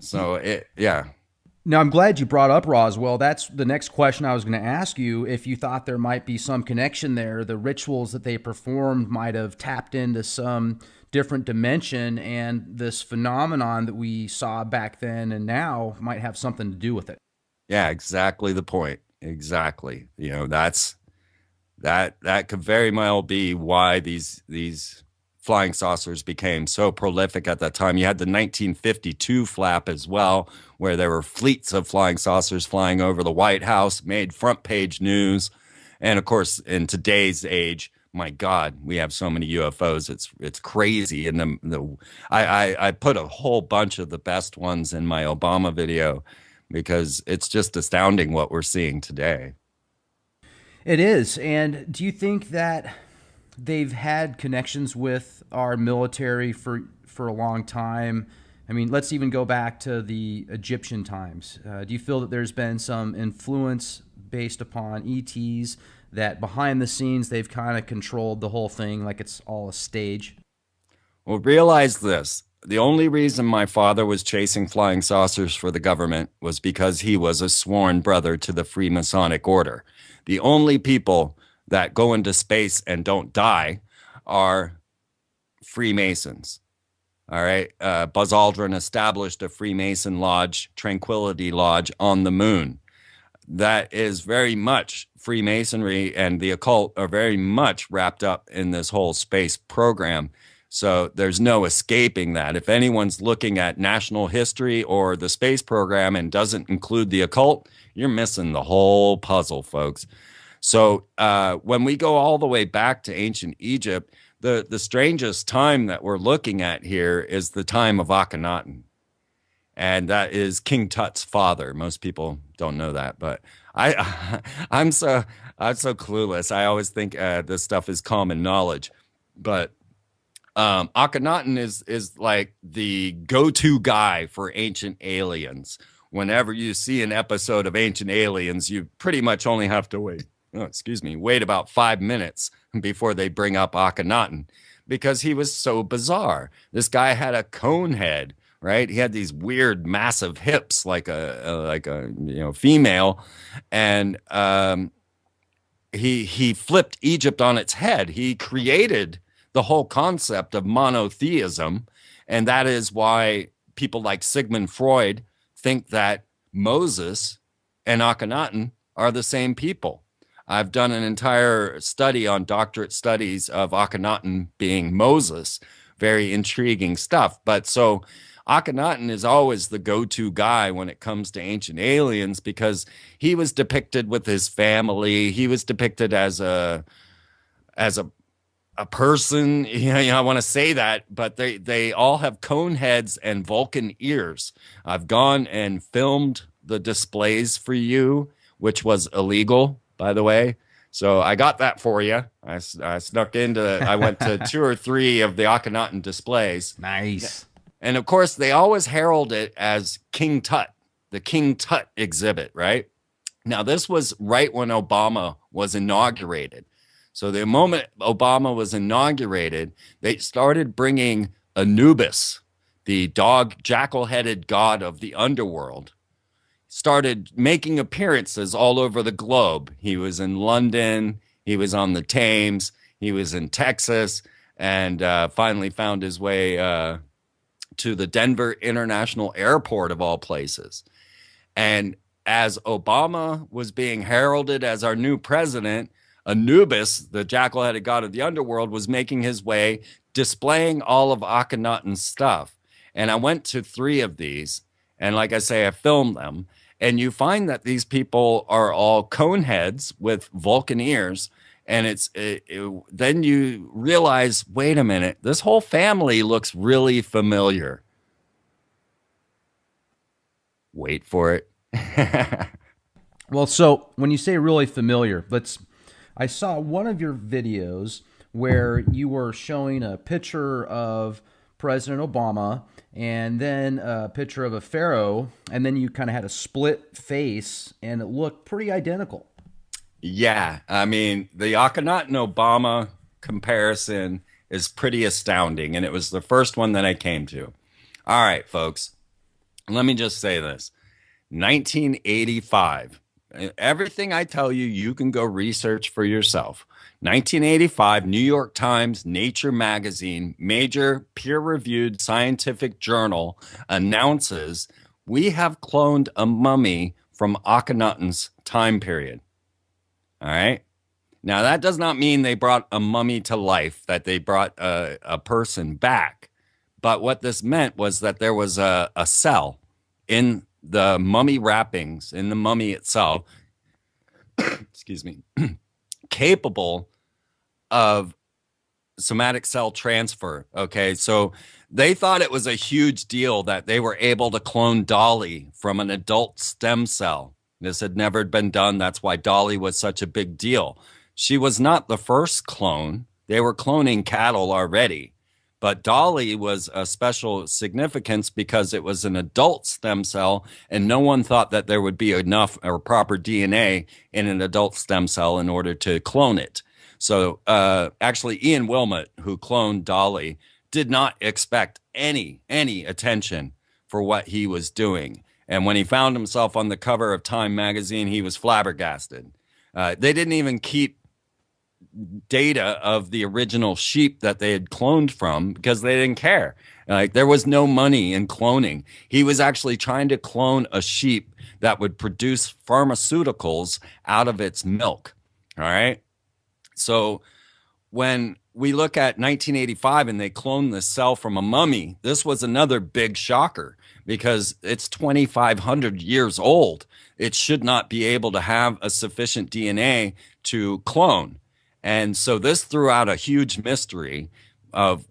So yeah. Now, I'm glad you brought up Roswell. That's the next question I was going to ask you. If you thought there might be some connection there, the rituals that they performed might have tapped into some different dimension, and this phenomenon that we saw back then and now might have something to do with it. Yeah, exactly the point. Exactly. That could very well be why these flying saucers became so prolific at that time. You had the 1952 flap as well, where there were fleets of flying saucers flying over the White House, made front page news. And of course, in today's age, my God, we have so many UFOs. It's crazy. And I put a whole bunch of the best ones in my Obama video, because it's just astounding what we're seeing today. It is. And do you think that they've had connections with our military for a long time? I mean, let's even go back to the Egyptian times. Do you feel that there's been some influence based upon ETs, that behind the scenes they've kind of controlled the whole thing like it's all a stage? Well, realize this. The only reason my father was chasing flying saucers for the government was because he was a sworn brother to the Freemasonic order. The only people that go into space and don't die are Freemasons. All right. Buzz Aldrin established a Freemason lodge, Tranquility Lodge, on the moon. That is very much Freemasonry, and the occult are very much wrapped up in this whole space program. So there's no escaping that. If anyone's looking at national history or the space program and doesn't include the occult, you're missing the whole puzzle, folks. So when we go all the way back to ancient Egypt, the strangest time that we're looking at here is the time of Akhenaten. And that is King Tut's father. Most people don't know that, but I'm so clueless. I always think this stuff is common knowledge, but Akhenaten is like the go-to guy for ancient aliens. Whenever you see an episode of Ancient Aliens, you pretty much only have to wait oh, excuse me, wait about 5 minutes before they bring up Akhenaten because he was so bizarre. This guy had a cone head, right? He had these weird, massive hips, like a female, and he flipped Egypt on its head. He created the whole concept of monotheism, and that is why people like Sigmund Freud think that Moses and Akhenaten are the same people. I've done an entire study on doctorate studies of Akhenaten being Moses. Very intriguing stuff. But so Akhenaten is always the go-to guy when it comes to ancient aliens because he was depicted with his family. He was depicted as a person. I want to say that, but they all have cone heads and Vulcan ears. I've gone and filmed the displays for you, which was illegal, by the way. So I got that for you. I snuck into. I went to 2 or 3 of the Akhenaten displays. Nice. And of course, they always herald it as King Tut, the King Tut exhibit, right? Now, this was right when Obama was inaugurated. So the moment Obama was inaugurated, they started bringing Anubis, the jackal-headed god of the underworld, started making appearances all over the globe. He was in London, he was on the Thames, he was in Texas, and finally found his way to the Denver International Airport, of all places. And as Obama was being heralded as our new president, Anubis, the jackal-headed god of the underworld, was making his way, displaying all of Akhenaten's stuff. And I went to 3 of these, and like I say, I filmed them. And you find that these people are all cone heads with Vulcan ears. And then you realize, wait a minute, this whole family looks really familiar. Wait for it. Well, so when you say really familiar, I saw one of your videos where you were showing a picture of President Obama and then a picture of a pharaoh, and then you kind of had a split face, and it looked pretty identical. Yeah, I mean, the Akhenaten Obama comparison is pretty astounding, and it was the first one that I came to. All right, folks, let me just say this. 1985. Everything I tell you, you can go research for yourself. 1985, New York Times, Nature magazine, major peer-reviewed scientific journal announces we have cloned a mummy from Akhenaten's time period. All right. Now, that does not mean they brought a mummy to life, that they brought a person back. But what this meant was that there was a cell in the mummy wrappings, in the mummy itself, excuse me, capable of somatic cell transfer. Okay, so they thought it was a huge deal that they were able to clone Dolly from an adult stem cell. This had never been done. That's why Dolly was such a big deal. She was not the first clone. They were cloning cattle already. But Dolly was a special significance because it was an adult stem cell, and no one thought that there would be enough or proper DNA in an adult stem cell in order to clone it. So actually, Ian Wilmot, who cloned Dolly, did not expect any attention for what he was doing. And when he found himself on the cover of Time magazine, he was flabbergasted. They didn't even keep data of the original sheep that they had cloned from because they didn't care. Like, there was no money in cloning. He was actually trying to clone a sheep that would produce pharmaceuticals out of its milk. All right. So when we look at 1985 and they cloned this cell from a mummy, this was another big shocker because it's 2,500 years old. It should not be able to have a sufficient DNA to clone. And so this threw out a huge mystery of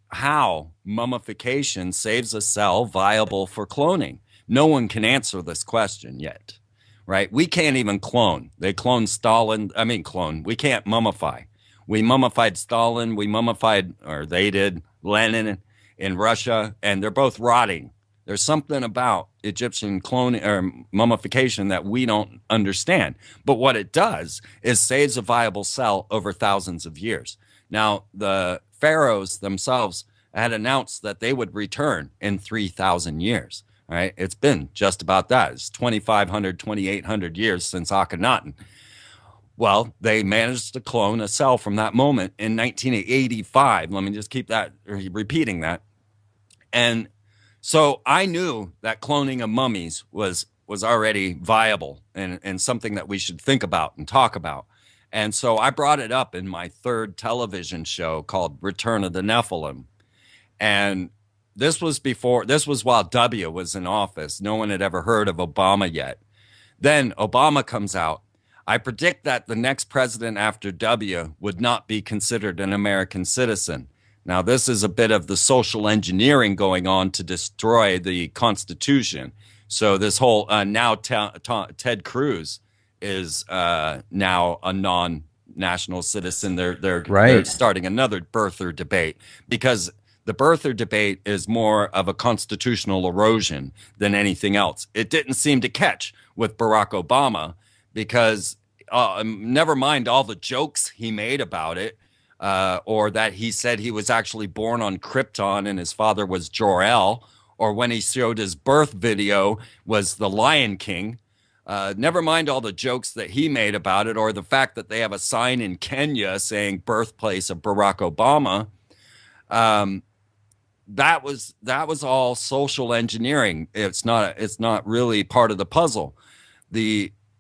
how mummification saves a cell viable for cloning. No one can answer this question yet, right? We can't even clone. They cloned Stalin. We can't mummify. We mummified Stalin. They did Lenin in Russia, and they're both rotting. There's something about Egyptian cloning or mummification that we don't understand. But what it does is saves a viable cell over thousands of years. Now, the pharaohs themselves had announced that they would return in 3,000 years. Right? It's been just about that. It's 2,500, 2,800 years since Akhenaten. Well, they managed to clone a cell from that moment in 1985. Let me just keep that repeating that. And so I knew that cloning of mummies was already viable and something that we should think about and talk about. And so I brought it up in my third television show called Return of the Nephilim. And this was while W was in office. No one had ever heard of Obama yet. Then Obama comes out. I predict that the next president after W would not be considered an American citizen. Now, this is a bit of the social engineering going on to destroy the Constitution. So this whole now Ted Cruz is now a non-national citizen. They're starting another birther debate because the birther debate is more of a constitutional erosion than anything else. It didn't seem to catch with Barack Obama because never mind all the jokes he made about it, or that he said he was actually born on Krypton and his father was Jor-El, or when he showed his birth video was the Lion King. Never mind all the jokes that he made about it, or the fact that they have a sign in Kenya saying birthplace of Barack Obama. That was all social engineering. It's not really part of the puzzle.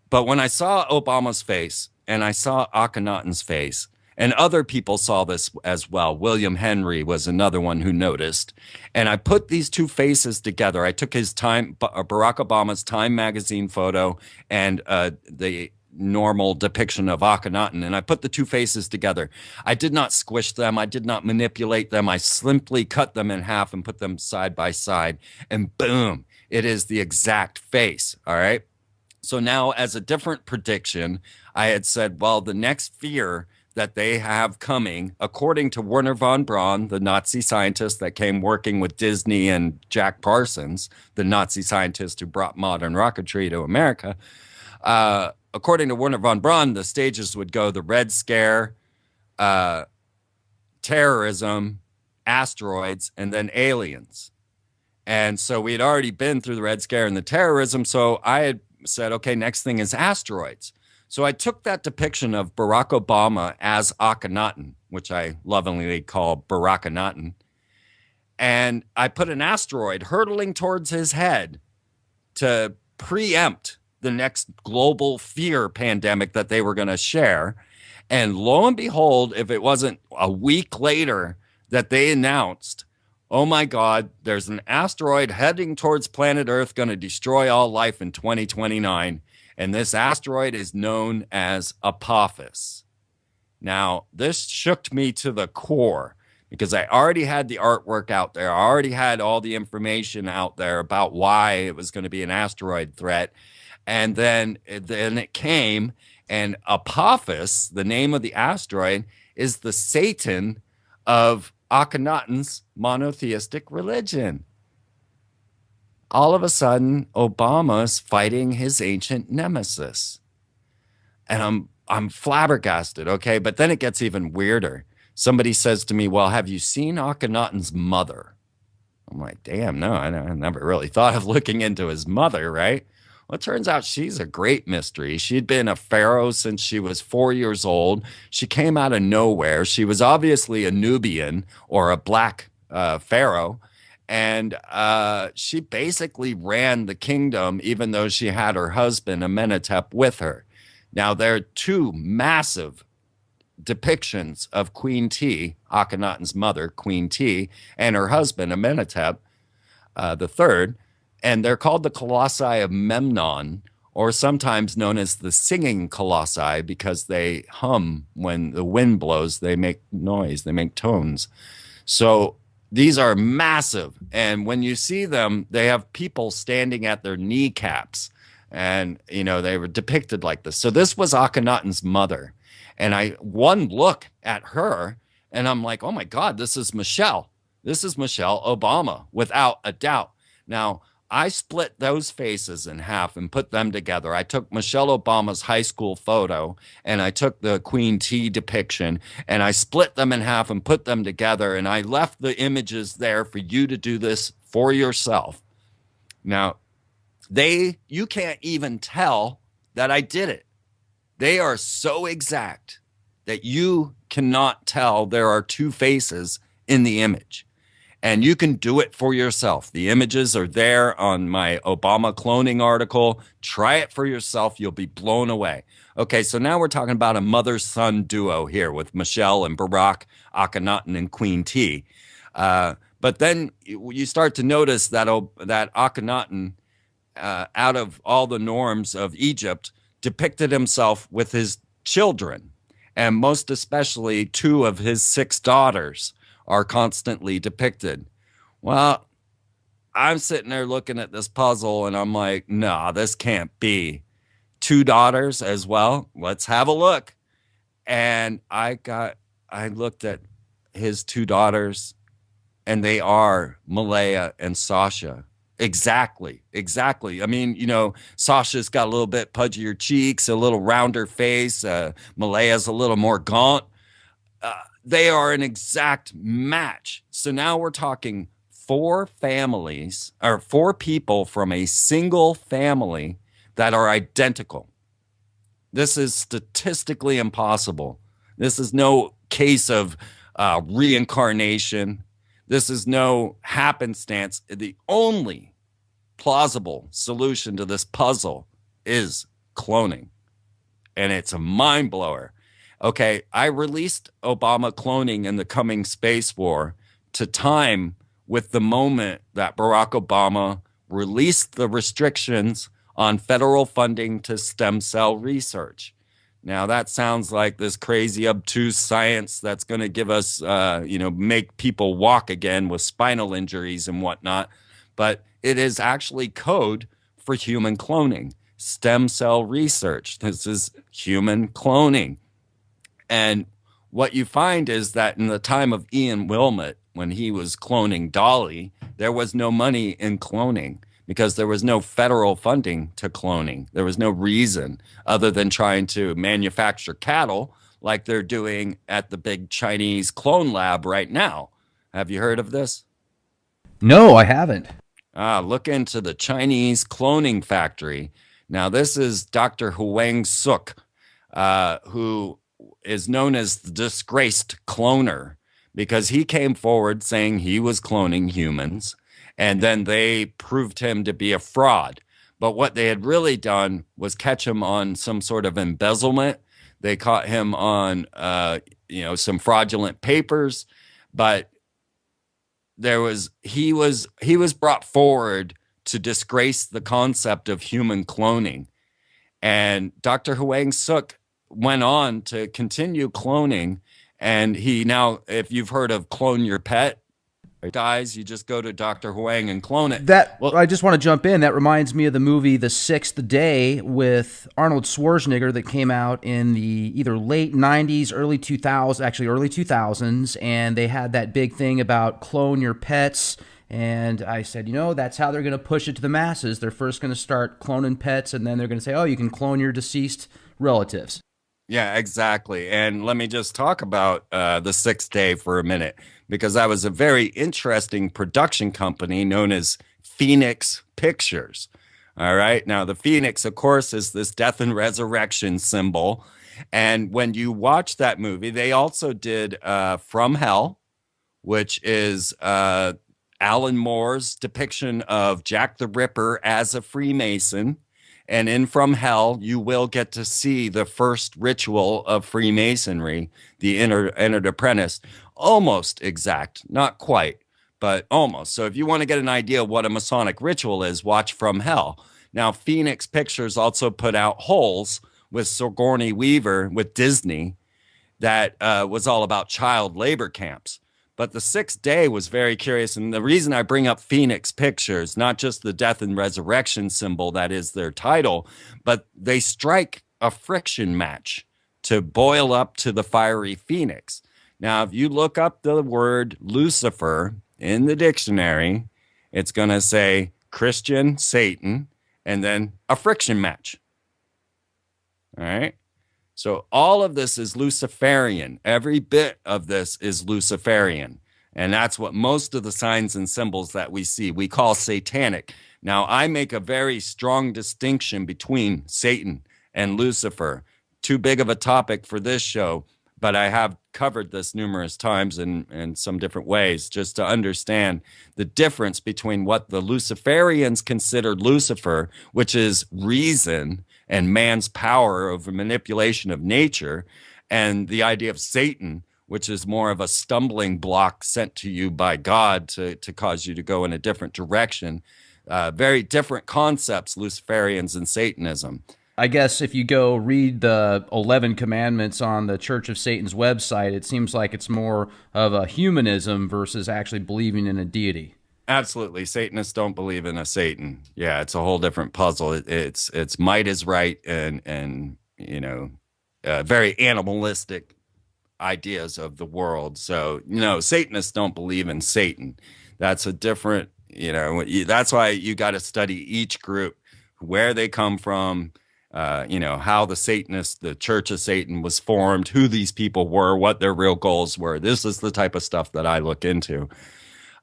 But when I saw Obama's face and I saw Akhenaten's face, and other people saw this as well. William Henry was another one who noticed. And I put these two faces together. I took Barack Obama's Time magazine photo and the normal depiction of Akhenaten, and I put the two faces together. I did not squish them. I did not manipulate them. I simply cut them in half and put them side by side, and boom, it is the exact face. All right. So now, as a different prediction, I had said, well, the next fear that they have coming, according to Werner von Braun, the Nazi scientist that came working with Disney and Jack Parsons, the Nazi scientist who brought modern rocketry to America, according to Werner von Braun, the stages would go the Red Scare, terrorism, asteroids, and then aliens. And so we had already been through the Red Scare and the terrorism, so I had said, okay, next thing is asteroids. So I took that depiction of Barack Obama as Akhenaten, which I lovingly call Barakhenaten, and I put an asteroid hurtling towards his head to preempt the next global fear pandemic that they were going to share. And lo and behold, if it wasn't a week later that they announced, oh my God, there's an asteroid heading towards planet Earth going to destroy all life in 2029. And this asteroid is known as Apophis. Now, this shook me to the core because I already had the artwork out there. I already had all the information out there about why it was going to be an asteroid threat. And then it came, and Apophis, the name of the asteroid, is the Satan of Akhenaten's monotheistic religion. All of a sudden, Obama's fighting his ancient nemesis. And I'm flabbergasted, okay? But then it gets even weirder. Somebody says to me, well, have you seen Akhenaten's mother? I'm like, damn, no, I never really thought of looking into his mother, right? Well, it turns out she's a great mystery. She'd been a pharaoh since she was 4 years old. She came out of nowhere. She was obviously a Nubian or a black pharaoh. And she basically ran the kingdom, even though she had her husband, Amenhotep, with her. Now, there are two massive depictions of Queen T, Akhenaten's mother, Queen T, and her husband, Amenhotep the third. And they're called the Colossi of Memnon, or sometimes known as the singing colossi, because they hum when the wind blows. They make noise. They make tones. So these are massive. And when you see them, they have people standing at their kneecaps. And, you know, they were depicted like this. So this was Akhenaten's mother. And one look at her, and I'm like, oh, my God, this is Michelle. This is Michelle Obama, without a doubt. Now, I split those faces in half and put them together. I took Michelle Obama's high school photo and I took the Queen T depiction and I split them in half and put them together. And I left the images there for you to do this for yourself. Now, you can't even tell that I did it. They are so exact that you cannot tell there are two faces in the image. And you can do it for yourself. The images are there on my Obama cloning article. Try it for yourself. You'll be blown away. Okay, so now we're talking about a mother-son duo here with Michelle and Barack, Akhenaten and Queen T. But then you start to notice that Akhenaten, out of all the norms of Egypt, depicted himself with his children, and most especially 2 of his 6 daughters are constantly depicted. Well, I'm sitting there looking at this puzzle and I'm like, no, this can't be. 2 daughters as well. Let's have a look. And I looked at his 2 daughters and they are Malaya and Sasha. Exactly. I mean, Sasha's got a little bit pudgier cheeks, a little rounder face. Malaya's a little more gaunt. They are an exact match. So now we're talking 4 families or 4 people from a single family that are identical. This is statistically impossible. This is no case of reincarnation. This is no happenstance. The only plausible solution to this puzzle is cloning. And it's a mind blower. Okay, I released Obama cloning in the coming space war to time with the moment that Barack Obama released the restrictions on federal funding to stem cell research. Now, that sounds like this crazy, obtuse science that's going to give us, make people walk again with spinal injuries and whatnot. But it is actually code for human cloning, stem cell research. This is human cloning. And what you find is that in the time of Ian Wilmot, when he was cloning Dolly, there was no money in cloning because there was no federal funding to cloning. There was no reason other than trying to manufacture cattle like they're doing at the big Chinese clone lab right now. Have you heard of this? No, I haven't. Look into the Chinese cloning factory. Now, this is Dr. Huang Suk, who is known as the disgraced cloner because he came forward saying he was cloning humans, and then they proved him to be a fraud. But what they had really done was catch him on some sort of embezzlement. They caught him on, some fraudulent papers, but he was brought forward to disgrace the concept of human cloning. And Dr. Huang Suk went on to continue cloning. And he now, if you've heard of Clone Your Pet, guys, you just go to Dr. Huang and clone it. I just want to jump in. That reminds me of the movie The Sixth Day with Arnold Schwarzenegger that came out in the either late 90s, early 2000s. And they had that big thing about clone your pets. And I said, that's how they're going to push it to the masses. They're first going to start cloning pets, and then they're going to say, oh, you can clone your deceased relatives. Yeah, exactly. And let me just talk about The Sixth Day for a minute, because that was a very interesting production company known as Phoenix Pictures. All right. Now, the Phoenix, of course, is this death and resurrection symbol. And when you watch that movie, they also did From Hell, which is Alan Moore's depiction of Jack the Ripper as a Freemason. And in From Hell, you will get to see the first ritual of Freemasonry, the entered apprentice. Almost exact, not quite, but almost. So if you want to get an idea of what a Masonic ritual is, watch From Hell. Now, Phoenix Pictures also put out Holes with Sigourney Weaver with Disney that was all about child labor camps. But The Sixth Day was very curious. And the reason I bring up Phoenix Pictures, not just the death and resurrection symbol that is their title, but they strike a friction match to boil up to the fiery phoenix. Now, if you look up the word Lucifer in the dictionary, it's going to say Christian, Satan, and then a friction match. All right. So all of this is Luciferian. Every bit of this is Luciferian. And that's what most of the signs and symbols that we see, we call satanic. Now, I make a very strong distinction between Satan and Lucifer. Too big of a topic for this show, but I have covered this numerous times in some different ways just to understand the difference between what the Luciferians considered Lucifer, which is reason and man's power over manipulation of nature, and the idea of Satan, which is more of a stumbling block sent to you by God to cause you to go in a different direction. Very different concepts, Luciferians and Satanism. I guess if you go read the 11 commandments on the Church of Satan's website, it seems like it's more of a humanism versus actually believing in a deity. Absolutely. Satanists don't believe in a Satan. Yeah, it's a whole different puzzle. It's might is right and very animalistic ideas of the world. So, Satanists don't believe in Satan. That's a different, that's why you got to study each group, where they come from, how the Church of Satan was formed, who these people were, what their real goals were. This is the type of stuff that I look into.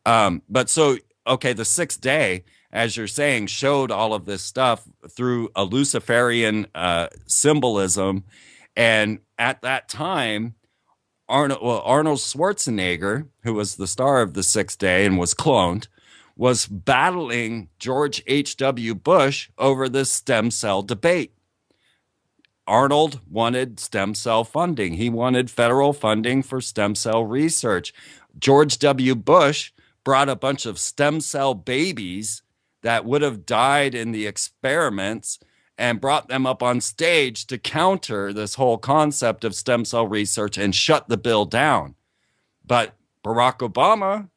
The sixth day, as you're saying, showed all of this stuff through a Luciferian symbolism. And at that time, Arnold Schwarzenegger, who was the star of the sixth day and was cloned, was battling George H.W. Bush over this stem cell debate. Arnold wanted stem cell funding. He wanted federal funding for stem cell research. George W. Bush brought a bunch of stem cell babies that would have died in the experiments and brought them up on stage to counter this whole concept of stem cell research and shut the bill down. But Barack Obama,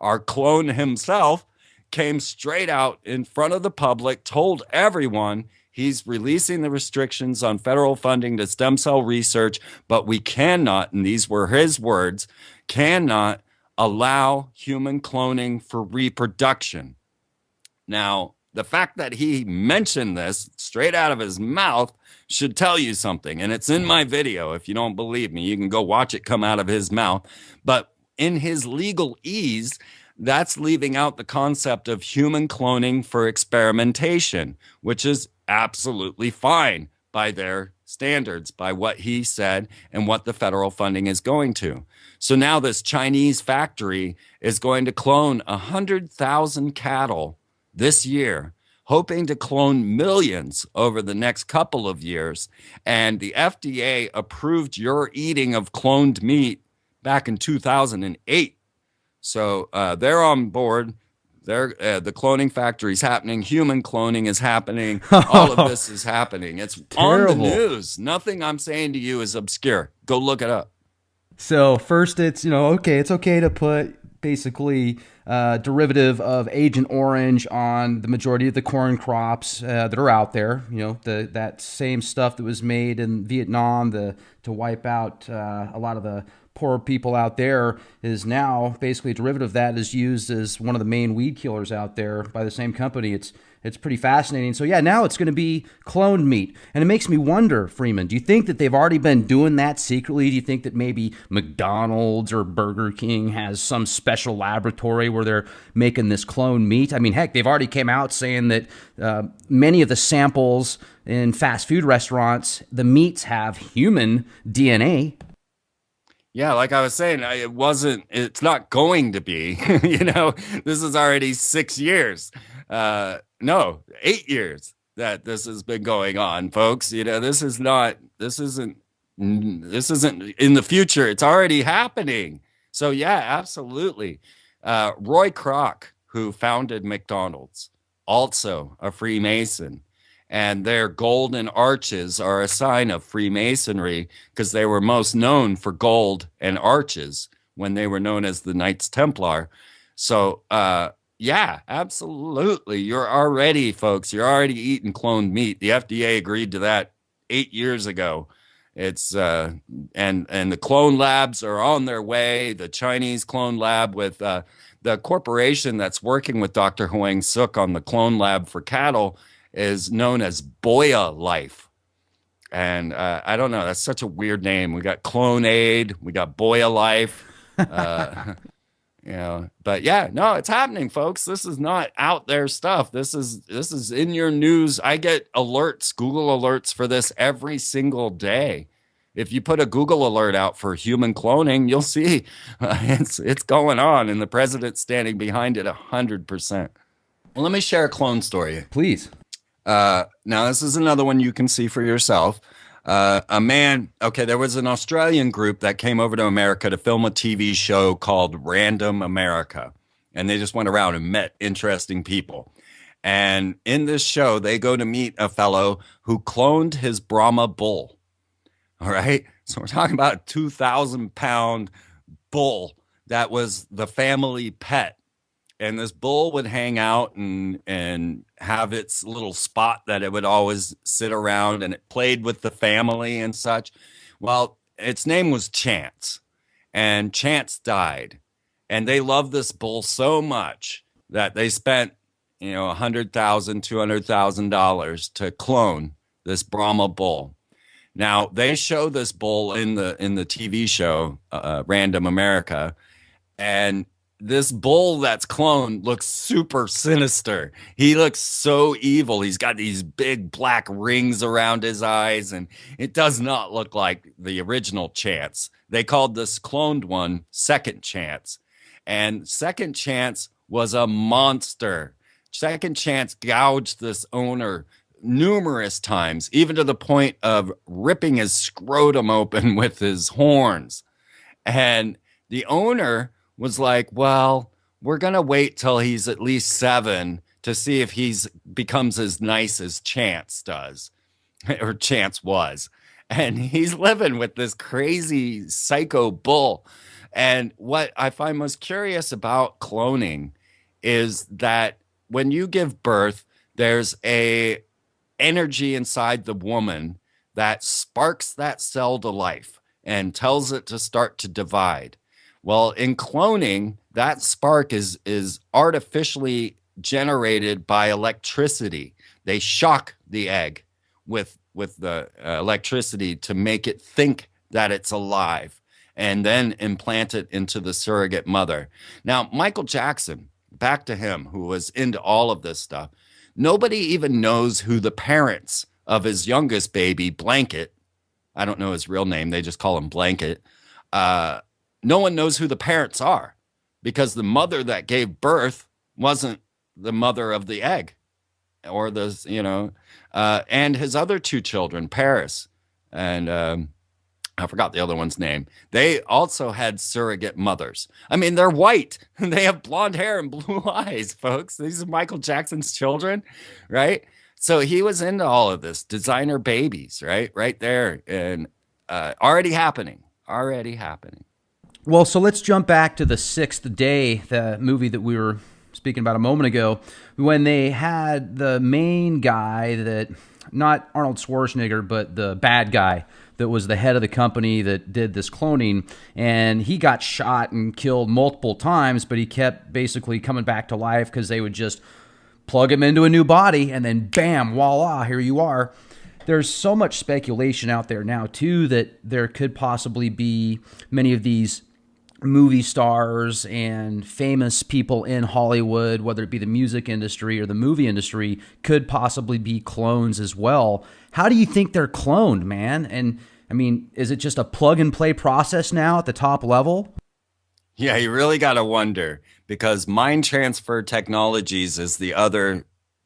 our clone himself, came straight out in front of the public, told everyone he's releasing the restrictions on federal funding to stem cell research, but we cannot, and these were his words, cannot allow human cloning for reproduction. Now, the fact that he mentioned this straight out of his mouth should tell you something. And it's in my video. If you don't believe me, you can go watch it come out of his mouth. But in his legalese, that's leaving out the concept of human cloning for experimentation, which is absolutely fine by their standards, by what he said and what the federal funding is going to. So now this Chinese factory is going to clone 100,000 cattle this year, hoping to clone millions over the next couple of years. And the FDA approved your eating of cloned meat back in 2008. So they're on board. The cloning factory is happening. Human cloning is happening. All of this is happening. It's Terrible. On the news. Nothing I'm saying to you is obscure. Go look it up. So first it's, it's okay to put basically derivative of Agent Orange on the majority of the corn crops that are out there. That same stuff that was made in Vietnam to wipe out a lot of the poor people out there is now basically a derivative of that is used as one of the main weed killers out there by the same company. It's pretty fascinating. So yeah, now it's going to be cloned meat. And it makes me wonder, Freeman, do you think that they've already been doing that secretly? Do you think that maybe McDonald's or Burger King has some special laboratory where they're making this cloned meat? I mean, heck, they've already came out saying that many of the samples in fast food restaurants, the meats have human DNA. Yeah, like I was saying, it's not going to be, this is already 6 years. No, 8 years that this has been going on, folks. This isn't in the future. It's already happening. So yeah, absolutely. Roy Kroc, who founded McDonald's, also a Freemason. And their golden arches are a sign of Freemasonry because they were most known for gold and arches when they were known as the Knights Templar. So, yeah, absolutely. You're already eating cloned meat. The FDA agreed to that 8 years ago. It's and the clone labs are on their way. The Chinese clone lab with the the corporation that's working with Dr. Huang Suk on the clone lab for cattle is known as Boya Life. And I don't know, that's such a weird name. We got Clone Aid, we got Boya Life. You know, but yeah, no, it's happening, folks. This is not out there stuff. This is in your news. I get alerts, Google alerts for this every single day. If you put a Google alert out for human cloning, you'll see it's going on, and the president's standing behind it 100%. Well, let me share a clone story. Please. Now, this is another one you can see for yourself. A man, okay, there was an Australian group that came over to America to film a TV show called Random America. And they just went around and met interesting people. And in this show, they go to meet a fellow who cloned his Brahma bull. All right. So we're talking about a 2,000-pound bull that was the family pet. And this bull would hang out and have its little spot that it would always sit around, and it played with the family and such. Well, its name was Chance, and Chance died. And they loved this bull so much that they spent, you know, $100,000, $200,000 to clone this Brahma bull. Now, they show this bull in the TV show, Random America, and this bull that's cloned looks super sinister. He looks so evil. He's got these big black rings around his eyes, and it does not look like the original Chance. They called this cloned one Second Chance. And Second Chance was a monster. Second Chance gouged this owner numerous times, even to the point of ripping his scrotum open with his horns. And the owner was like, well, we're going to wait till he's at least 7 to see if he's becomes as nice as Chance does, or Chance was. And he's living with this crazy psycho bull. And what I find most curious about cloning is that when you give birth, there's a energy inside the woman that sparks that cell to life and tells it to start to divide. Well, in cloning, that spark is artificially generated by electricity. They shock the egg with the electricity to make it think that it's alive, and then implant it into the surrogate mother. Now, Michael Jackson, back to him, who was into all of this stuff, nobody even knows who the parents of his youngest baby, Blanket, I don't know his real name, they just call him Blanket, no one knows who the parents are, because the mother that gave birth wasn't the mother of the egg, or the, you know, and his other 2 children, Paris and I forgot the other one's name. They also had surrogate mothers. I mean, they're white. They have blonde hair and blue eyes, folks. These are Michael Jackson's children, right? So he was into all of this, designer babies, right there, and already happening. Well, so let's jump back to The Sixth Day, the movie that we were speaking about a moment ago, when they had the main guy that, not Arnold Schwarzenegger, but the bad guy that was the head of the company that did this cloning, and he got shot and killed multiple times, but he kept basically coming back to life because they would just plug him into a new body, and then bam, voila, here you are. There's so much speculation out there now, too, that there could possibly be many of these movie stars and famous people in Hollywood, whether it be the music industry or the movie industry, could possibly be clones as well. How do you think they're cloned, man? And I mean, is it just a plug and play process now at the top level? Yeah, you really got to wonder, because mind transfer technologies is the other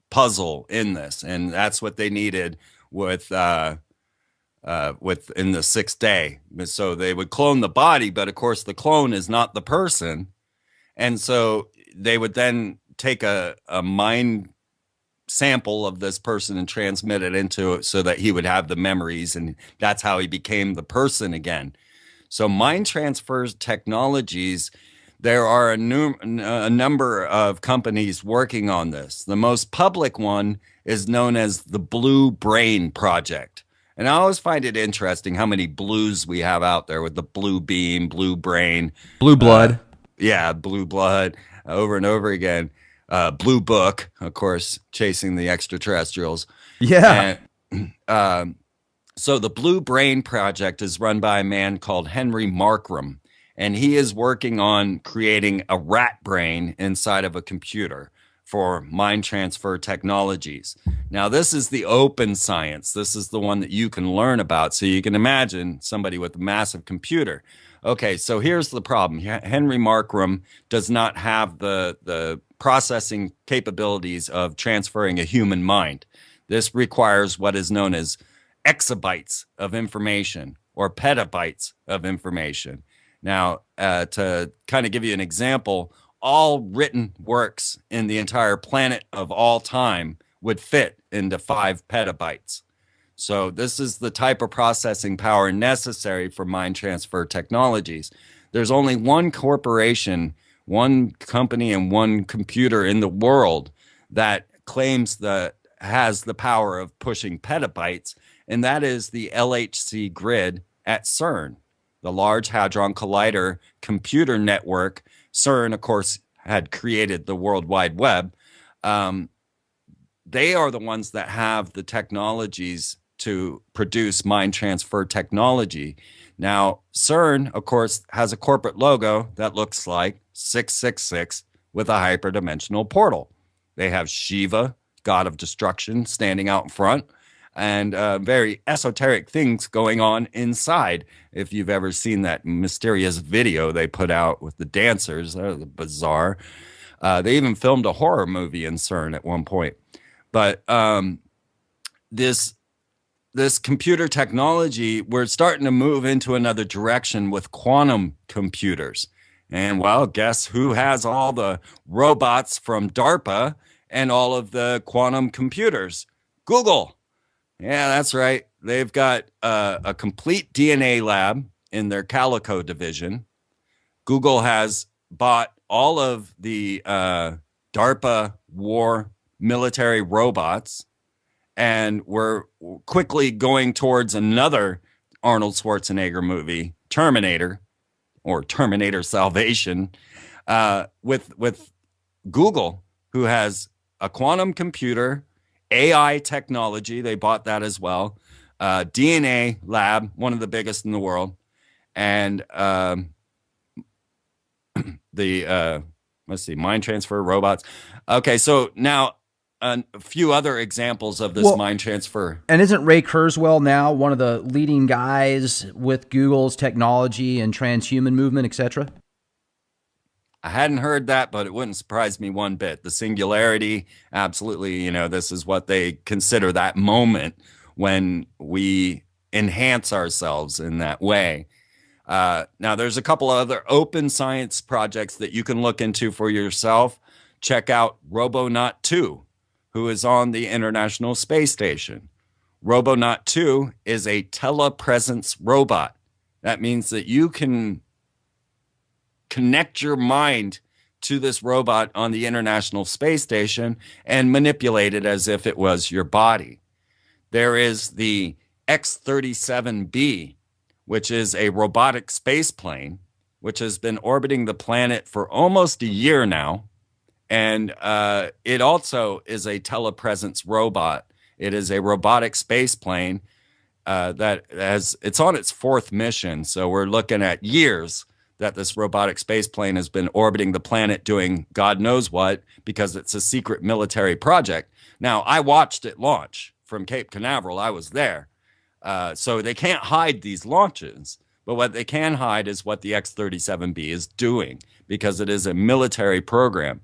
puzzle in this, and that's what they needed with in the Sixth Day. So they would clone the body, but of course the clone is not the person, and so they would then take a mind sample of this person and transmit it into it so that he would have the memories, and that's how he became the person again. So mind transfer technologies, there are a number of companies working on this. The most public one is known as the Blue Brain Project. And I always find it interesting how many blues we have out there, with the blue beam, blue brain. Blue blood. Yeah, blue blood. over and over again. Blue Book, of course, chasing the extraterrestrials. Yeah. And so the Blue Brain Project is run by a man called Henry Markram, and he is working on creating a rat brain inside of a computer for mind transfer technologies. Now, this is the open science. This is the one that you can learn about. So you can imagine somebody with a massive computer. Okay, so here's the problem. Henry Markram does not have the processing capabilities of transferring a human mind. This requires what is known as exabytes of information or petabytes of information. Now, to kind of give you an example, all written works in the entire planet of all time would fit into 5 petabytes. So this is the type of processing power necessary for mind transfer technologies. There's only one corporation, one company, and one computer in the world that claims that has the power of pushing petabytes, and that is the LHC grid at CERN, the Large Hadron Collider computer network. CERN, of course, had created the World Wide Web. They are the ones that have the technologies to produce mind transfer technology. Now, CERN, of course, has a corporate logo that looks like 666 with a hyperdimensional portal. They have Shiva, god of destruction, standing out in front, and very esoteric things going on inside. If you've ever seen that mysterious video they put out with the dancers, that was bizarre. They even filmed a horror movie in CERN at one point. But this computer technology, we're starting to move into another direction with quantum computers. And well, guess who has all the robots from DARPA and all of the quantum computers? Google. Yeah, that's right. They've got a complete DNA lab in their Calico division. Google has bought all of the DARPA war military robots, and we're quickly going towards another Arnold Schwarzenegger movie, Terminator, or Terminator Salvation, with Google, who has a quantum computer, AI technology. They bought that as well. DNA lab, one of the biggest in the world. And let's see, mind transfer robots. Okay, so now a few other examples of this mind transfer. And isn't Ray Kurzweil now one of the leading guys with Google's technology and transhuman movement, etc.? I hadn't heard that, but it wouldn't surprise me one bit. The singularity, absolutely, this is what they consider that moment when we enhance ourselves in that way. Now, there's a couple other open science projects that you can look into for yourself. Check out Robonaut 2, who is on the International Space Station. Robonaut 2 is a telepresence robot. That means that you can connect your mind to this robot on the International Space Station and manipulate it as if it was your body. There is the X-37B, which is a robotic space plane, which has been orbiting the planet for almost a year now. And it also is a telepresence robot. It is a robotic space plane it's on its 4th mission. So we're looking at years that this robotic space plane has been orbiting the planet doing God knows what, because it's a secret military project. Now, I watched it launch from Cape Canaveral. I was there. So they can't hide these launches. But what they can hide is what the X-37B is doing, because it is a military program.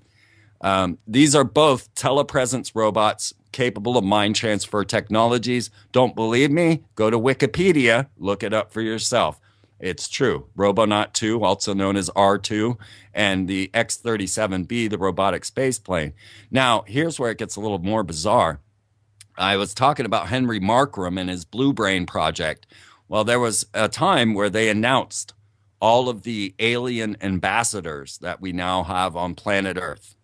These are both telepresence robots capable of mind transfer technologies. Don't believe me? Go to Wikipedia, look it up for yourself. It's true. Robonaut 2, also known as R2, and the X-37B, the robotic space plane. Now, here's where it gets a little more bizarre. I was talking about Henry Markram and his Blue Brain project. Well, there was a time where they announced all of the alien ambassadors that we now have on planet Earth.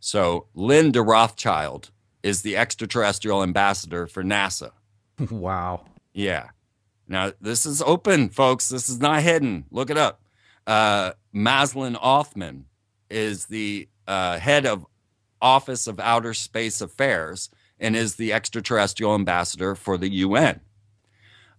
So Linda Rothschild is the extraterrestrial ambassador for NASA. Wow. Yeah. Now, this is open, folks. This is not hidden. Look it up. Maslin Othman is the head of Office of Outer Space Affairs and is the extraterrestrial ambassador for the UN.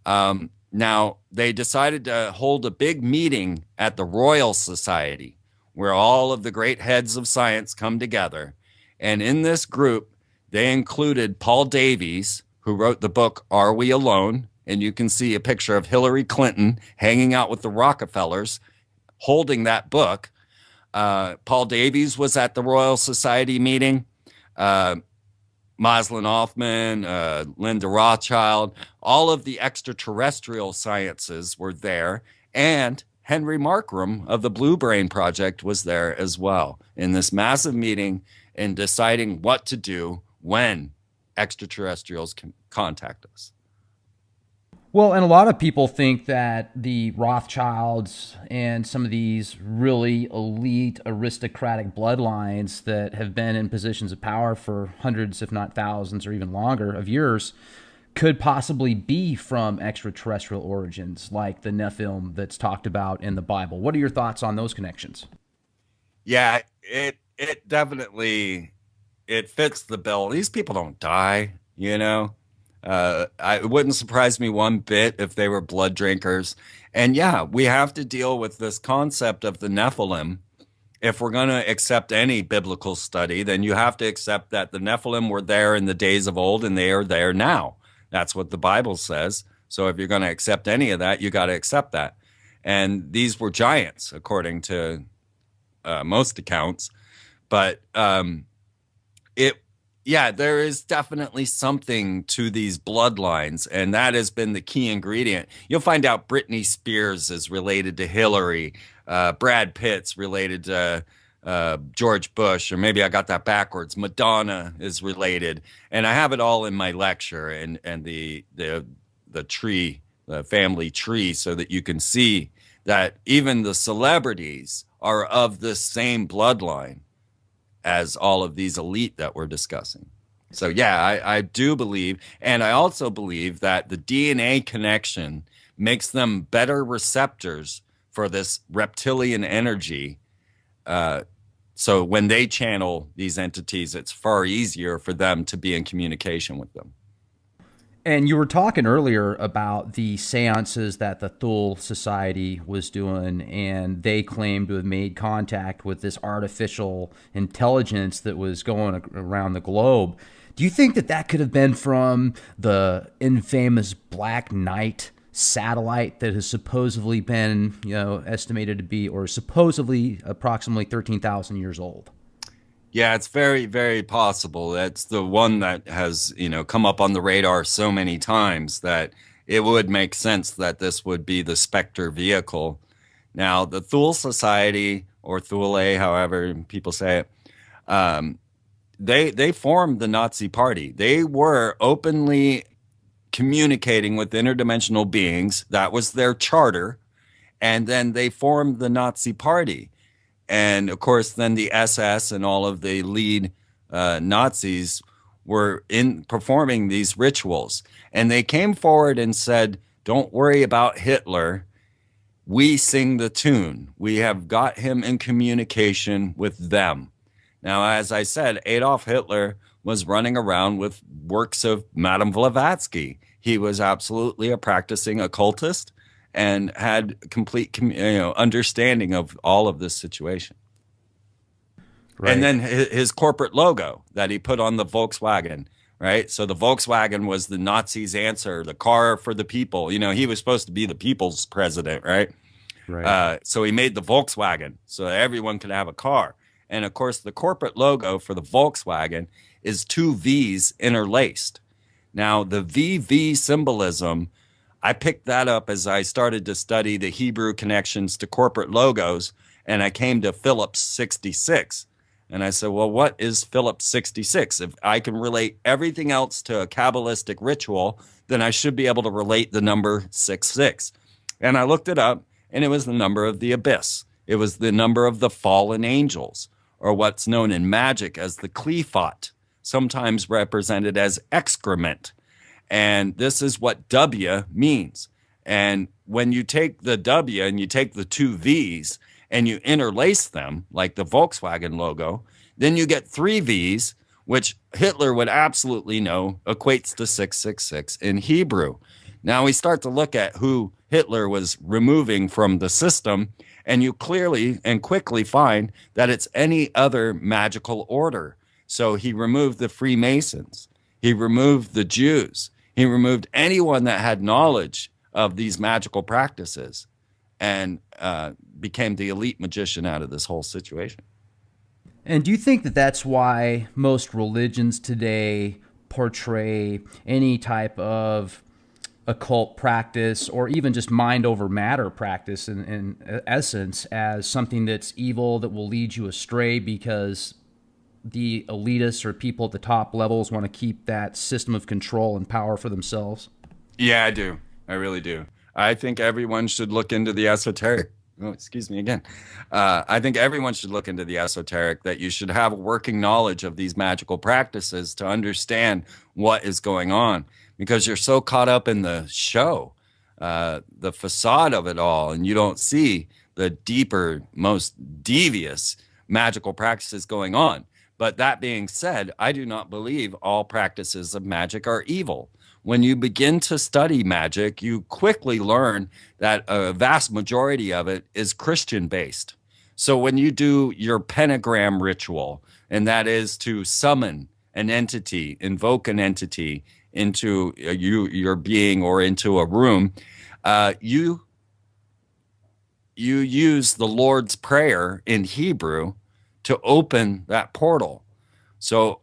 Now, they decided to hold a big meeting at the Royal Society where all of the great heads of science come together. And in this group, they included Paul Davies, who wrote the book, Are We Alone? And you can see a picture of Hillary Clinton hanging out with the Rockefellers holding that book. Paul Davies was at the Royal Society meeting. Maslin Hoffman, Linda Rothschild, all of the extraterrestrial sciences were there. And Henry Markram of the Blue Brain Project was there as well in this massive meeting and deciding what to do when extraterrestrials can contact us. Well, and a lot of people think that the Rothschilds and some of these really elite aristocratic bloodlines that have been in positions of power for hundreds, if not thousands, or even longer of years could possibly be from extraterrestrial origins, like the Nephilim that's talked about in the Bible. What are your thoughts on those connections? Yeah, it definitely it fits the bill. These people don't die, you know. It wouldn't surprise me one bit if they were blood drinkers. And yeah, we have to deal with this concept of the Nephilim. If we're going to accept any biblical study, then you have to accept that the Nephilim were there in the days of old and they are there now. That's what the Bible says. So if you're going to accept any of that, you got to accept that. And these were giants, according to most accounts. But yeah, there is definitely something to these bloodlines, and that has been the key ingredient. You'll find out Britney Spears is related to Hillary, Brad Pitt's related to George Bush, or maybe I got that backwards. Madonna is related, and I have it all in my lecture and the tree, the family tree, so that you can see that even the celebrities are of the same bloodline as all of these elite that we're discussing. So yeah, I do believe, and I also believe that the DNA connection makes them better receptors for this reptilian energy. So when they channel these entities, it's far easier for them to be in communication with them. And you were talking earlier about the seances that the Thule Society was doing, and they claimed to have made contact with this artificial intelligence that was going around the globe. Do you think that that could have been from the infamous Black Knight satellite that has supposedly been, estimated to be, or supposedly approximately 13,000 years old? Yeah, it's very, very possible. That's the one that has, come up on the radar so many times that it would make sense that this would be the Spectre vehicle. Now, the Thule Society, or Thule, however people say it, they formed the Nazi Party. They were openly communicating with interdimensional beings. That was their charter. And then they formed the Nazi Party. And of course, then the SS and all of the lead Nazis were performing these rituals. And they came forward and said, don't worry about Hitler. We sing the tune. We have got him in communication with them. Now, as I said, Adolf Hitler was running around with works of Madame Blavatsky. He was absolutely a practicing occultist and had complete understanding of all of this situation. Right. And then his corporate logo that he put on the Volkswagen, right? So the Volkswagen was the Nazis' answer, the car for the people. He was supposed to be the people's president, right? Right. So he made the Volkswagen so that everyone could have a car. And of course, the corporate logo for the Volkswagen is two V's interlaced. Now, the VV symbolism, I picked that up as I started to study the Hebrew connections to corporate logos, and I came to Phillips 66. And I said, well, what is Phillips 66? If I can relate everything else to a Kabbalistic ritual, then I should be able to relate the number 66. And I looked it up, and it was the number of the abyss. It was the number of the fallen angels, or what's known in magic as the Qliphoth, sometimes represented as excrement. And this is what W means. And when you take the W and you take the two V's and you interlace them like the Volkswagen logo, then you get three V's, which Hitler would absolutely know equates to 666 in Hebrew. Now we start to look at who Hitler was removing from the system, and you clearly and quickly find that it's any other magical order. So he removed the Freemasons. He removed the Jews. He removed anyone that had knowledge of these magical practices, and became the elite magician out of this whole situation. And do you think that that's why most religions today portray any type of occult practice or even just mind over matter practice in essence as something that's evil, that will lead you astray, because the elitists or people at the top levels want to keep that system of control and power for themselves? Yeah, I do. I really do. I think everyone should look into the esoteric. Oh, excuse me again. I think everyone should look into the esoteric, that you should have a working knowledge of these magical practices to understand what is going on, because you're so caught up in the show, the facade of it all, and you don't see the deeper, most devious magical practices going on. But that being said, I do not believe all practices of magic are evil. When you begin to study magic, you quickly learn that a vast majority of it is Christian based. So when you do your pentagram ritual, and that is to summon an entity, invoke an entity into your being or into a room, you use the Lord's Prayer in Hebrew to open that portal. So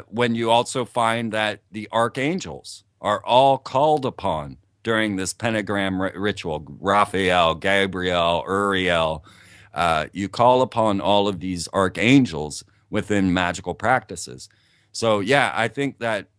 when you also find that the archangels are all called upon during this pentagram ritual, Raphael, Gabriel, Uriel, you call upon all of these archangels within magical practices. So yeah, I think that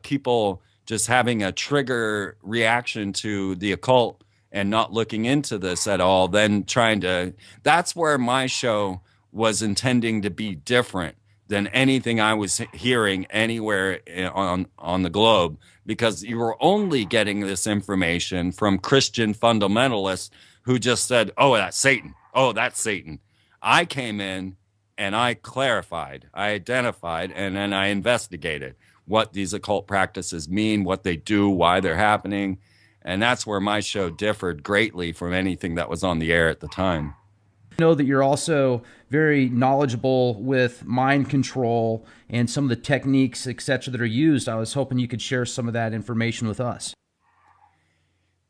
people just having a trigger reaction to the occult and not looking into this at all, then trying to, that's where my show was intending to be different than anything I was hearing anywhere on the globe, because you were only getting this information from Christian fundamentalists who just said, oh, that's Satan. Oh, that's Satan. I came in and I clarified, I identified, and then I investigated what these occult practices mean, what they do, why they're happening. And that's where my show differed greatly from anything that was on the air at the time. I know that you're also very knowledgeable with mind control and some of the techniques, etc., that are used. I was hoping you could share some of that information with us.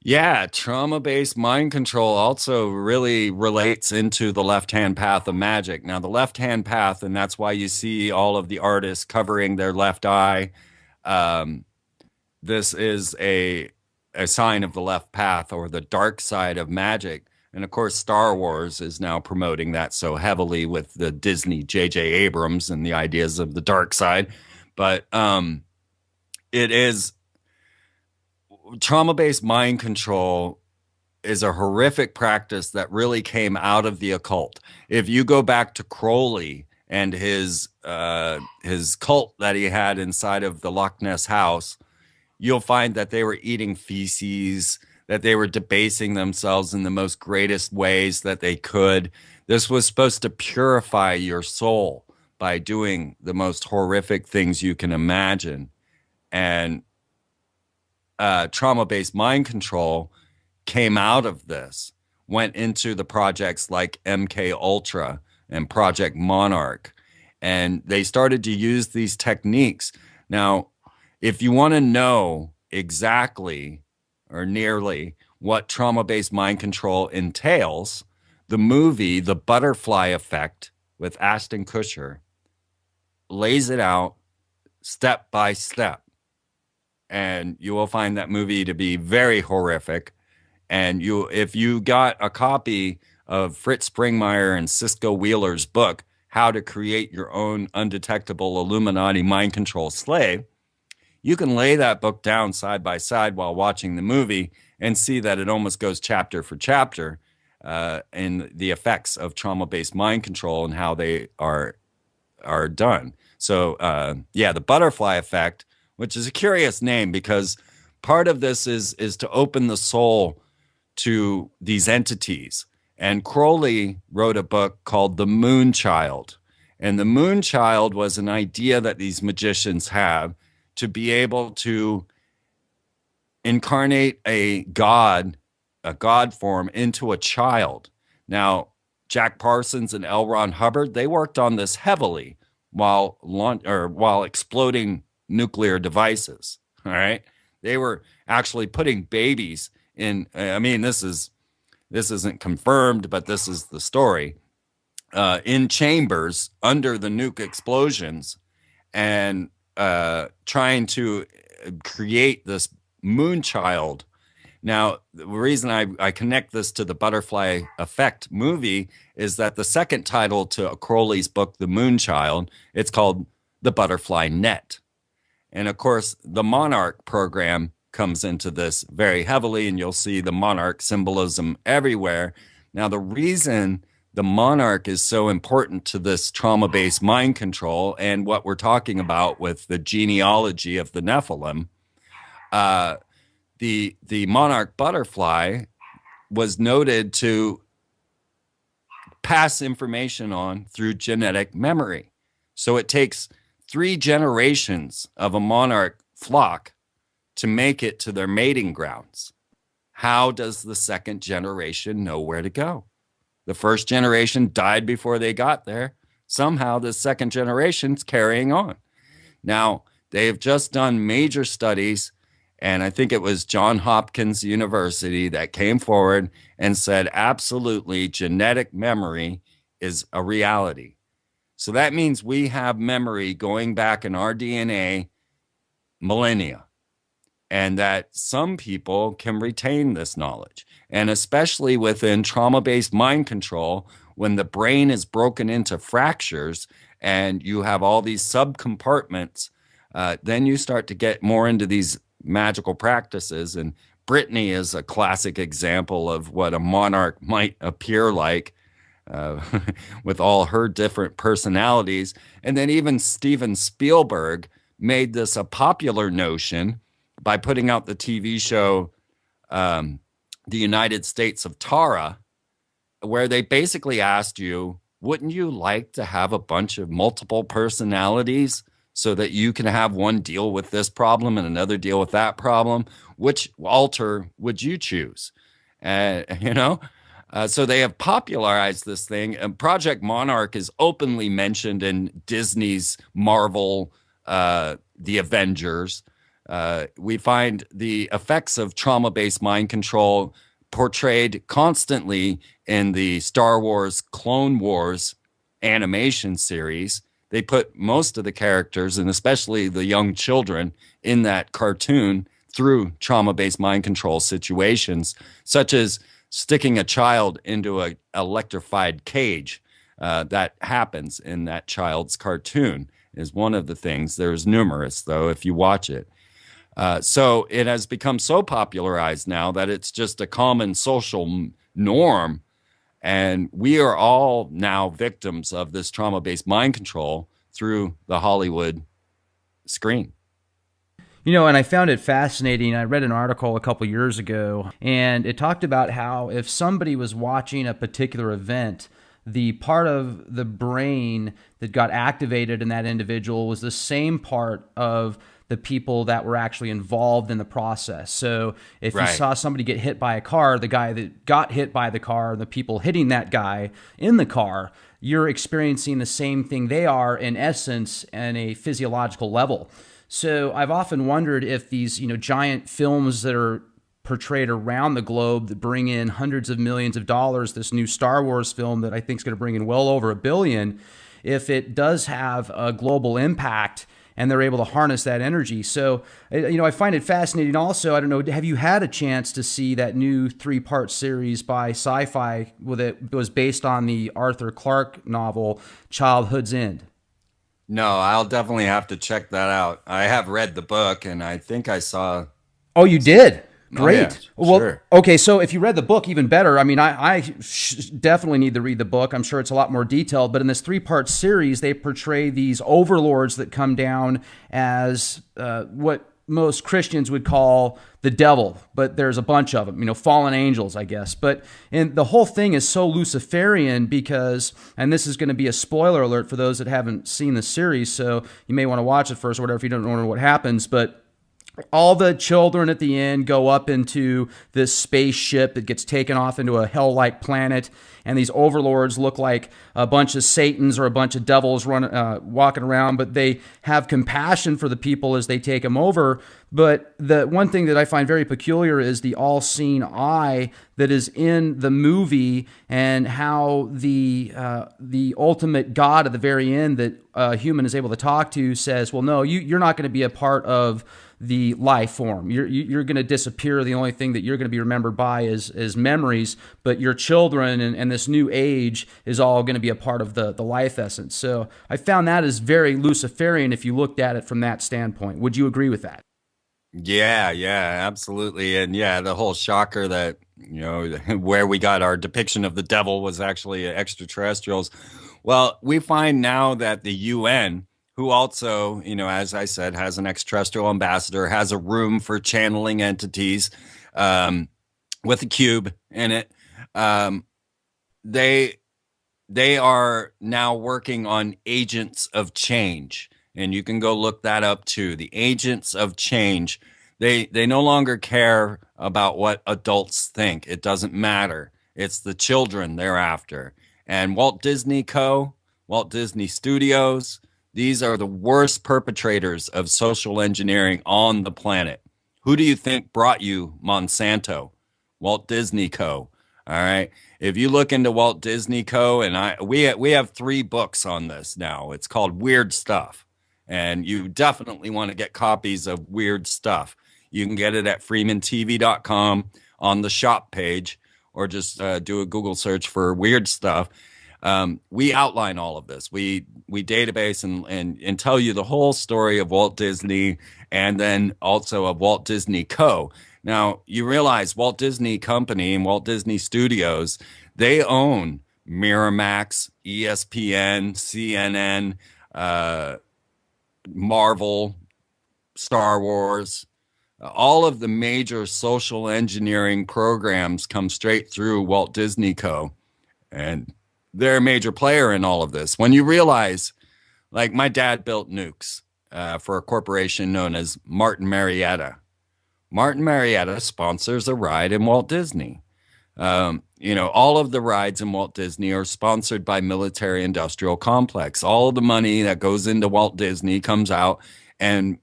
Yeah, trauma-based mind control also really relates into the left-hand path of magic. Now, the left-hand path, and that's why you see all of the artists covering their left eye. This is a sign of the left path, or the dark side of magic. And of course, Star Wars is now promoting that so heavily with the Disney J.J. Abrams and the ideas of the dark side. But it is trauma-based mind control is a horrific practice that really came out of the occult. If you go back to Crowley and his cult that he had inside of the Loch Ness house, you'll find that they were eating feces, that they were debasing themselves in the most greatest ways that they could. This was supposed to purify your soul by doing the most horrific things you can imagine. And trauma-based mind control came out of this, went into the projects like MK Ultra and Project Monarch, and they started to use these techniques. Now, if you want to know exactly or nearly what trauma-based mind control entails, the movie The Butterfly Effect with Ashton Kutcher lays it out step by step. And you will find that movie to be very horrific. And if you got a copy of Fritz Springmeier and Cisco Wheeler's book, How to Create Your Own Undetectable Illuminati Mind Control Slave, you can lay that book down side by side while watching the movie and see that it almost goes chapter for chapter in the effects of trauma-based mind control and how they are done. So yeah, the butterfly effect, which is a curious name because part of this is to open the soul to these entities And Crowley wrote a book called The Moon Child. And the Moon Child was an idea that these magicians have to be able to incarnate a god form into a child. Now, Jack Parsons and L. Ron Hubbard, they worked on this heavily while exploding nuclear devices. All right, they were actually putting babies in. I mean, this isn't confirmed, but this is the story. In chambers under the nuke explosions, and trying to create this moon child. Now, the reason I connect this to the Butterfly Effect movie is that the second title to Crowley's book, The Moon Child, it's called The Butterfly Net. And of course, the Monarch program comes into this very heavily, and you'll see the Monarch symbolism everywhere. Now, the reason the Monarch is so important to this trauma-based mind control and what we're talking about with the genealogy of the Nephilim, the monarch butterfly was noted to pass information on through genetic memory. So it takes 3 generations of a monarch flock to make it to their mating grounds. How does the second generation know where to go? The first generation died before they got there. Somehow the second generation's carrying on. Now, they have just done major studies, and I think it was Johns Hopkins University that came forward and said, absolutely, genetic memory is a reality. So that means we have memory going back in our DNA millennia, and that some people can retain this knowledge. And especially within trauma-based mind control, when the brain is broken into fractures and you have all these subcompartments, then you start to get more into these magical practices. And Brittany is a classic example of what a monarch might appear like, with all her different personalities. And then even Steven Spielberg made this a popular notion by putting out the TV show, The United States of Tara, where they basically asked you, wouldn't you like to have a bunch of multiple personalities so that you can have one deal with this problem and another deal with that problem? Which altar would you choose? So they have popularized this thing, and Project Monarch is openly mentioned in Disney's Marvel, The Avengers. We find the effects of trauma-based mind control portrayed constantly in the Star Wars Clone Wars animation series. They put most of the characters, and especially the young children, in that cartoon through trauma-based mind control situations, such as sticking a child into an electrified cage. That happens in that child's cartoon is one of the things. There's numerous, though, if you watch it. So it has become so popularized now that it's just a common social norm. And we are all now victims of this trauma-based mind control through the Hollywood screen. You know, and I found it fascinating. I read an article a couple years ago, and it talked about how if somebody was watching a particular event, the part of the brain that got activated in that individual was the same part of the people that were actually involved in the process. So if you saw somebody get hit by a car, the guy that got hit by the car, the people hitting that guy in the car, you're experiencing the same thing they are in essence on a physiological level. So I've often wondered if these, giant films that are portrayed around the globe that bring in hundreds of millions of dollars, this new Star Wars film that I think is going to bring in well over $1 billion, if it does have a global impact and they're able to harness that energy. So, I find it fascinating also. I don't know, have you had a chance to see that new 3-part series by Sci-Fi that was based on the Arthur Clarke novel, Childhood's End? No, I'll definitely have to check that out. I have read the book, and I think I saw... Oh, you did? Great. Yeah, well, sure. Okay, so if you read the book, even better. I mean, I definitely need to read the book. I'm sure it's a lot more detailed. But in this 3-part series, they portray these overlords that come down as what most Christians would call the devil, but there's a bunch of them, fallen angels, I guess. And the whole thing is so Luciferian because, and this is going to be a spoiler alert for those that haven't seen the series, so you may want to watch it first or whatever if you don't know what happens, but all the children at the end go up into this spaceship that gets taken off into a hell-like planet, and these overlords look like a bunch of Satans or a bunch of devils walking around, but they have compassion for the people as they take them over. But the one thing that I find very peculiar is the all-seeing eye that is in the movie, and how the ultimate God at the very end that a human is able to talk to says, well, no, you're not going to be a part of the life form. You're going to disappear. The only thing that you're going to be remembered by is memories, but your children and this new age is all going to be a part of the life essence. So I found that as very Luciferian if you looked at it from that standpoint. Would you agree with that? Yeah, absolutely. And yeah, the whole shocker that, where we got our depiction of the devil was actually extraterrestrials. Well, we find now that the UN, who also, as I said, has an extraterrestrial ambassador, has a room for channeling entities with a cube in it. They are now working on agents of change. And you can go look that up too. The agents of change. They no longer care about what adults think. It doesn't matter. It's the children they're after. And Walt Disney Studios, these are the worst perpetrators of social engineering on the planet. Who do you think brought you Monsanto? Walt Disney Co. All right. If you look into Walt Disney Co. and we have 3 books on this now. It's called Weird Stuff. And you definitely want to get copies of Weird Stuff. You can get it at freemantv.com on the shop page, or just do a Google search for Weird Stuff. We outline all of this. We database and tell you the whole story of Walt Disney, and then also of Walt Disney Co. Now, you realize Walt Disney Company and Walt Disney Studios, they own Miramax, ESPN, CNN, Marvel, Star Wars. All of the major social engineering programs come straight through Walt Disney Co. And they're a major player in all of this. When you realize, like, my dad built nukes for a corporation known as Martin Marietta. Martin Marietta sponsors a ride in Walt Disney. All of the rides in Walt Disney are sponsored by Military Industrial Complex. All of the money that goes into Walt Disney comes out and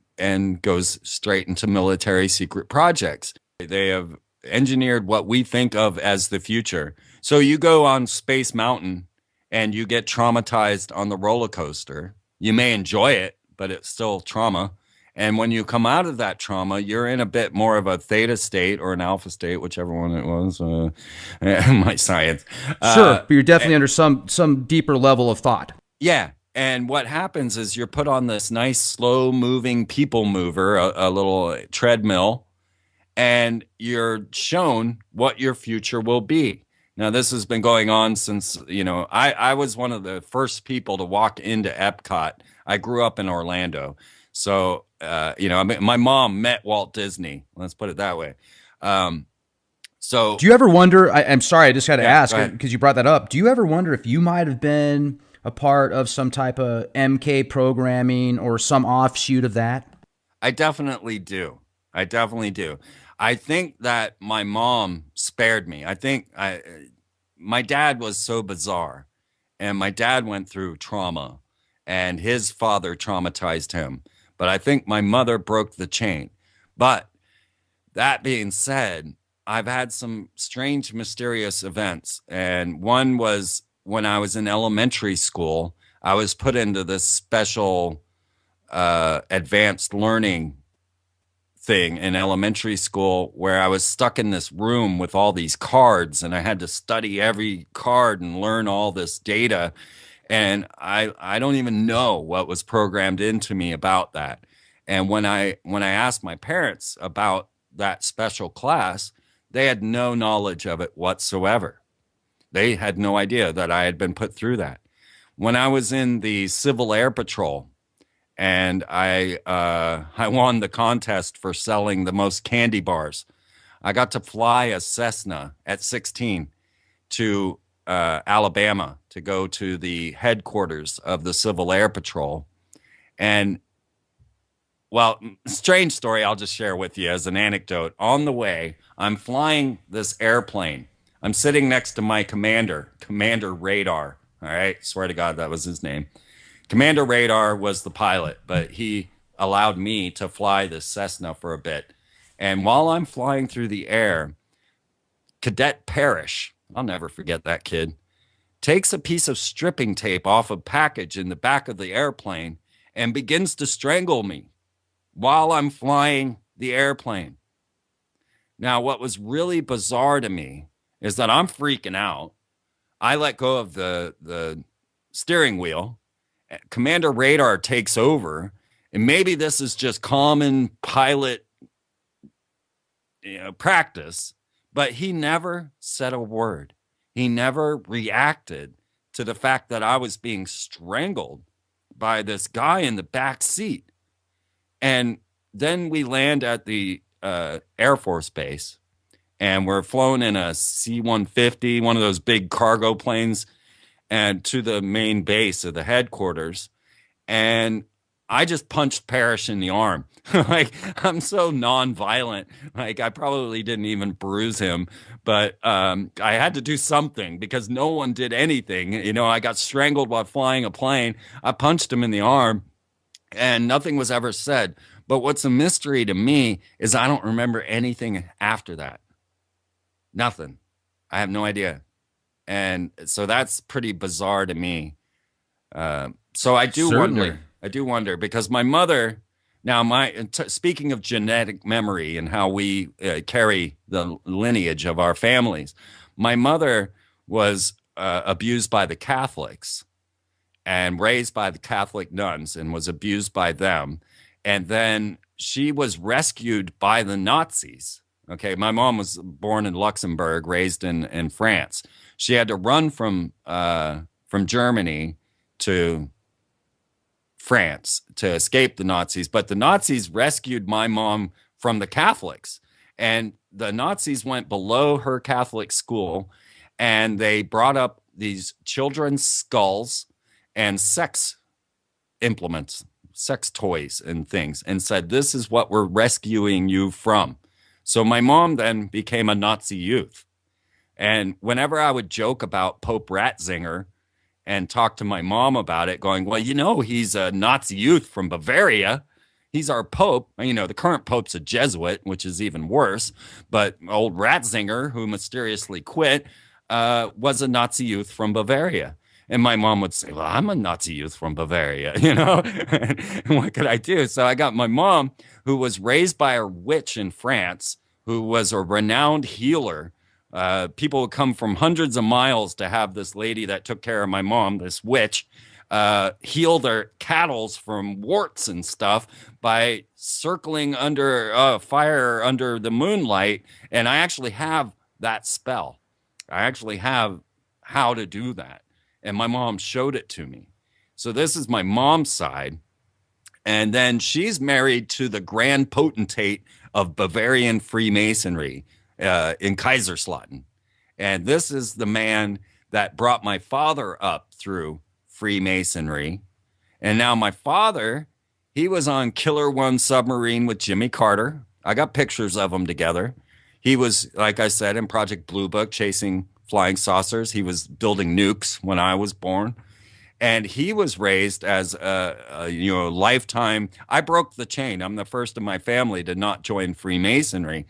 goes straight into military secret projects. They have engineered what we think of as the future. So you go on Space Mountain and you get traumatized on the roller coaster. You may enjoy it, but it's still trauma. And when you come out of that trauma, you're in a bit more of a theta state or an alpha state, whichever one it was. My science. Sure, but you're definitely under some deeper level of thought. Yeah. And what happens is you're put on this nice, slow-moving people mover, a little treadmill, and you're shown what your future will be. Now, this has been going on since, I was one of the first people to walk into Epcot. I grew up in Orlando. So, my mom met Walt Disney. Let's put it that way. So, do you ever wonder, I'm sorry, I just got to ask because you brought that up. Do you ever wonder if you might have been a part of some type of MK programming or some offshoot of that? I definitely do. I think that my mom spared me. My dad was so bizarre, and my dad went through trauma, and his father traumatized him. But I think my mother broke the chain. But that being said, I've had some strange, mysterious events. And one was when I was in elementary school. I was put into this special advanced learning thing in elementary school where I was stuck in this room with all these cards, and I had to study every card and learn all this data. And I don't even know what was programmed into me about that. And when I asked my parents about that special class, they had no knowledge of it whatsoever. They had no idea that I had been put through that. When I was in the Civil Air Patrol, and I won the contest for selling the most candy bars. I got to fly a Cessna at 16 to Alabama to go to the headquarters of the Civil Air Patrol. And, well, strange story I'll just share with you as an anecdote. On the way, I'm flying this airplane. I'm sitting next to my commander, Commander Radar. All right, swear to God, that was his name. Commander Radar was the pilot, but he allowed me to fly this Cessna for a bit. And while I'm flying through the air, Cadet Parrish, I'll never forget that kid, takes a piece of stripping tape off a package in the back of the airplane and begins to strangle me while I'm flying the airplane. Now, what was really bizarre to me is that I'm freaking out. I let go of the steering wheel. Commander Radar takes over, and maybe this is just common pilot practice, but he never said a word. He never reacted to the fact that I was being strangled by this guy in the back seat. And then we land at the Air Force Base, and we're flown in a C-150, one of those big cargo planes, and to the main base of the headquarters. And I just punched Parrish in the arm. Like, I'm so nonviolent. Like, I probably didn't even bruise him, but I had to do something because no one did anything. You know, I got strangled while flying a plane. I punched him in the arm, and nothing was ever said. But what's a mystery to me is I don't remember anything after that. Nothing. I have no idea. And so that's pretty bizarre to me. So I do wonder. I do wonder because my mother. Now, speaking of genetic memory and how we carry the lineage of our families, my mother was abused by the Catholics and raised by the Catholic nuns and was abused by them. And then she was rescued by the Nazis. Okay, my mom was born in Luxembourg, raised in France. She had to run from Germany to France to escape the Nazis, but the Nazis rescued my mom from the Catholics. And the Nazis went below her Catholic school and they brought up these children's skulls and sex implements, sex toys and things, and said, "This is what we're rescuing you from." So my mom then became a Nazi youth. And whenever I would joke about Pope Ratzinger and talk to my mom about it, going, "Well, you know, he's a Nazi youth from Bavaria. He's our Pope." You know, the current Pope's a Jesuit, which is even worse. But old Ratzinger, who mysteriously quit, was a Nazi youth from Bavaria. And my mom would say, "Well, I'm a Nazi youth from Bavaria," you know, and what could I do? So I got my mom, who was raised by a witch in France, who was a renowned healer. People would come from hundreds of miles to have this lady that took care of my mom, this witch, heal their cattle from warts and stuff by circling under fire under the moonlight. And I actually have that spell. I actually have how to do that. And my mom showed it to me. So this is my mom's side. And then she's married to the grand potentate of Bavarian Freemasonry in Kaiserslautern. And this is the man that brought my father up through Freemasonry. And now my father, he was on Killer One submarine with Jimmy Carter. I got pictures of them together. He was, like I said, in Project Blue Book, chasing flying saucers. He was building nukes when I was born. And he was raised as a lifetime. I broke the chain. I'm the first in my family to not join Freemasonry.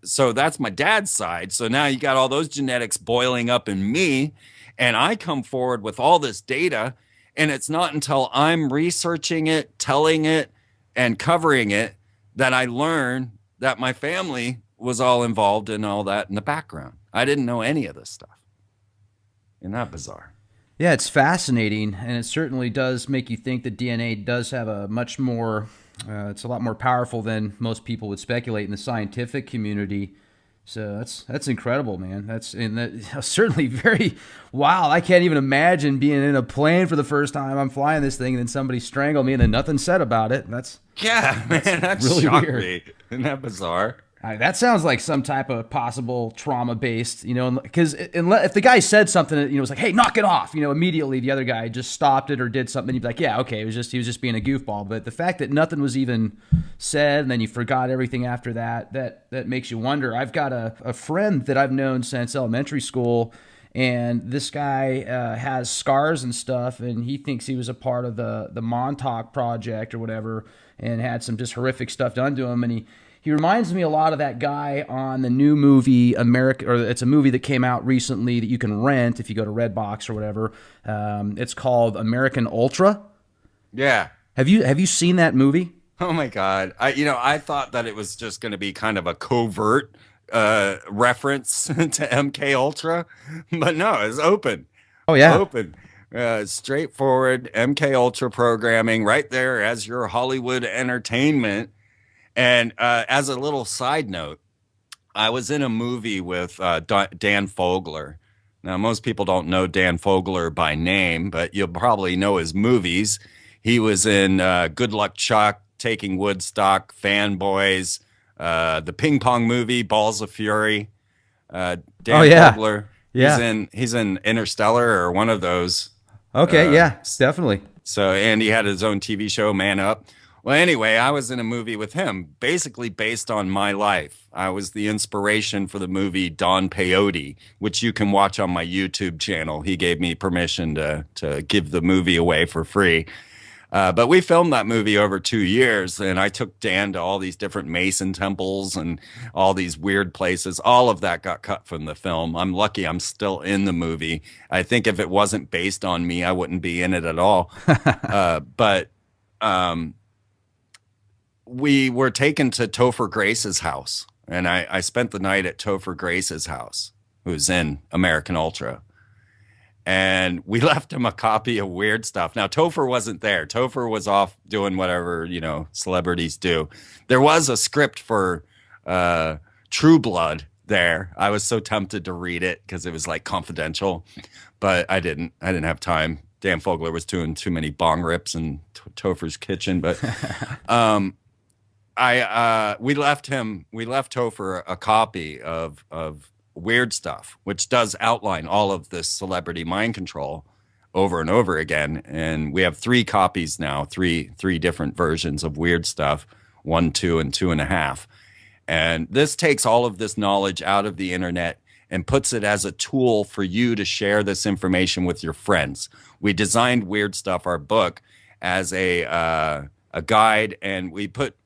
So that's my dad's side. So now you got all those genetics boiling up in me. And I come forward with all this data. And it's not until I'm researching it, telling it, and covering it that I learn that my family was all involved in all that in the background. I didn't know any of this stuff. Isn't that bizarre? Yeah, it's fascinating, and it certainly does make you think that DNA does have a much more, it's a lot more powerful than most people would speculate in the scientific community. So that's incredible, man. That's certainly very wow. I can't even imagine being in a plane for the first time. I'm flying this thing, and then somebody strangled me, and then nothing said about it. Yeah, That's man, that really shocked weird. me. Isn't that bizarre? That sounds like some type of possible trauma based, because if the guy said something, was like, "Hey, knock it off," immediately the other guy just stopped it or did something. You'd be like, "Yeah, okay, he was just being a goofball." But the fact that nothing was even said, and then you forgot everything after that makes you wonder. I've got a friend that I've known since elementary school, and this guy has scars and stuff, and he thinks he was a part of the Montauk Project or whatever, and had some just horrific stuff done to him, and he reminds me a lot of that guy on the new movie America, or it's a movie that came out recently that you can rent if you go to Redbox or whatever. It's called American Ultra. Yeah. Have you seen that movie? Oh my God. I thought that it was just going to be kind of a covert reference to MK Ultra, but no, it's open. Oh yeah. Open. Straightforward MK Ultra programming right there as your Hollywood entertainment. And as a little side note, I was in a movie with Dan Fogler. Now, most people don't know Dan Fogler by name, but you'll probably know his movies. He was in Good Luck Chuck, Taking Woodstock, Fanboys, the ping pong movie, Balls of Fury. Oh Dan yeah. Fogler, Yeah. he's in Interstellar or one of those. Okay. Uh, Yeah. Definitely. so, and he had his own TV show, Man Up. Well, anyway, I was in a movie with him, basically based on my life. I was the inspiration for the movie Don Peyote, which you can watch on my YouTube channel. He gave me permission to give the movie away for free. But we filmed that movie over 2 years, and I took Dan to all these different Mason temples and all these weird places. All of that got cut from the film. I'm lucky I'm still in the movie. I think if it wasn't based on me, I wouldn't be in it at all. But we were taken to Topher Grace's house, and I spent the night at Topher Grace's house, who's in American Ultra. And we left him a copy of Weird Stuff. Now, Topher wasn't there. Topher was off doing whatever, celebrities do. There was a script for True Blood there. I was so tempted to read it because it was like confidential, but I didn't. I didn't have time. Dan Fogler was doing too many bong rips in Topher's kitchen. But we left Topher a copy of Weird Stuff, which does outline all of this celebrity mind control over and over again. And we have 3 copies now, three different versions of Weird Stuff, 1, 2, and 2.5. And this takes all of this knowledge out of the internet and puts it as a tool for you to share this information with your friends. We designed Weird Stuff, our book, as a guide, and we put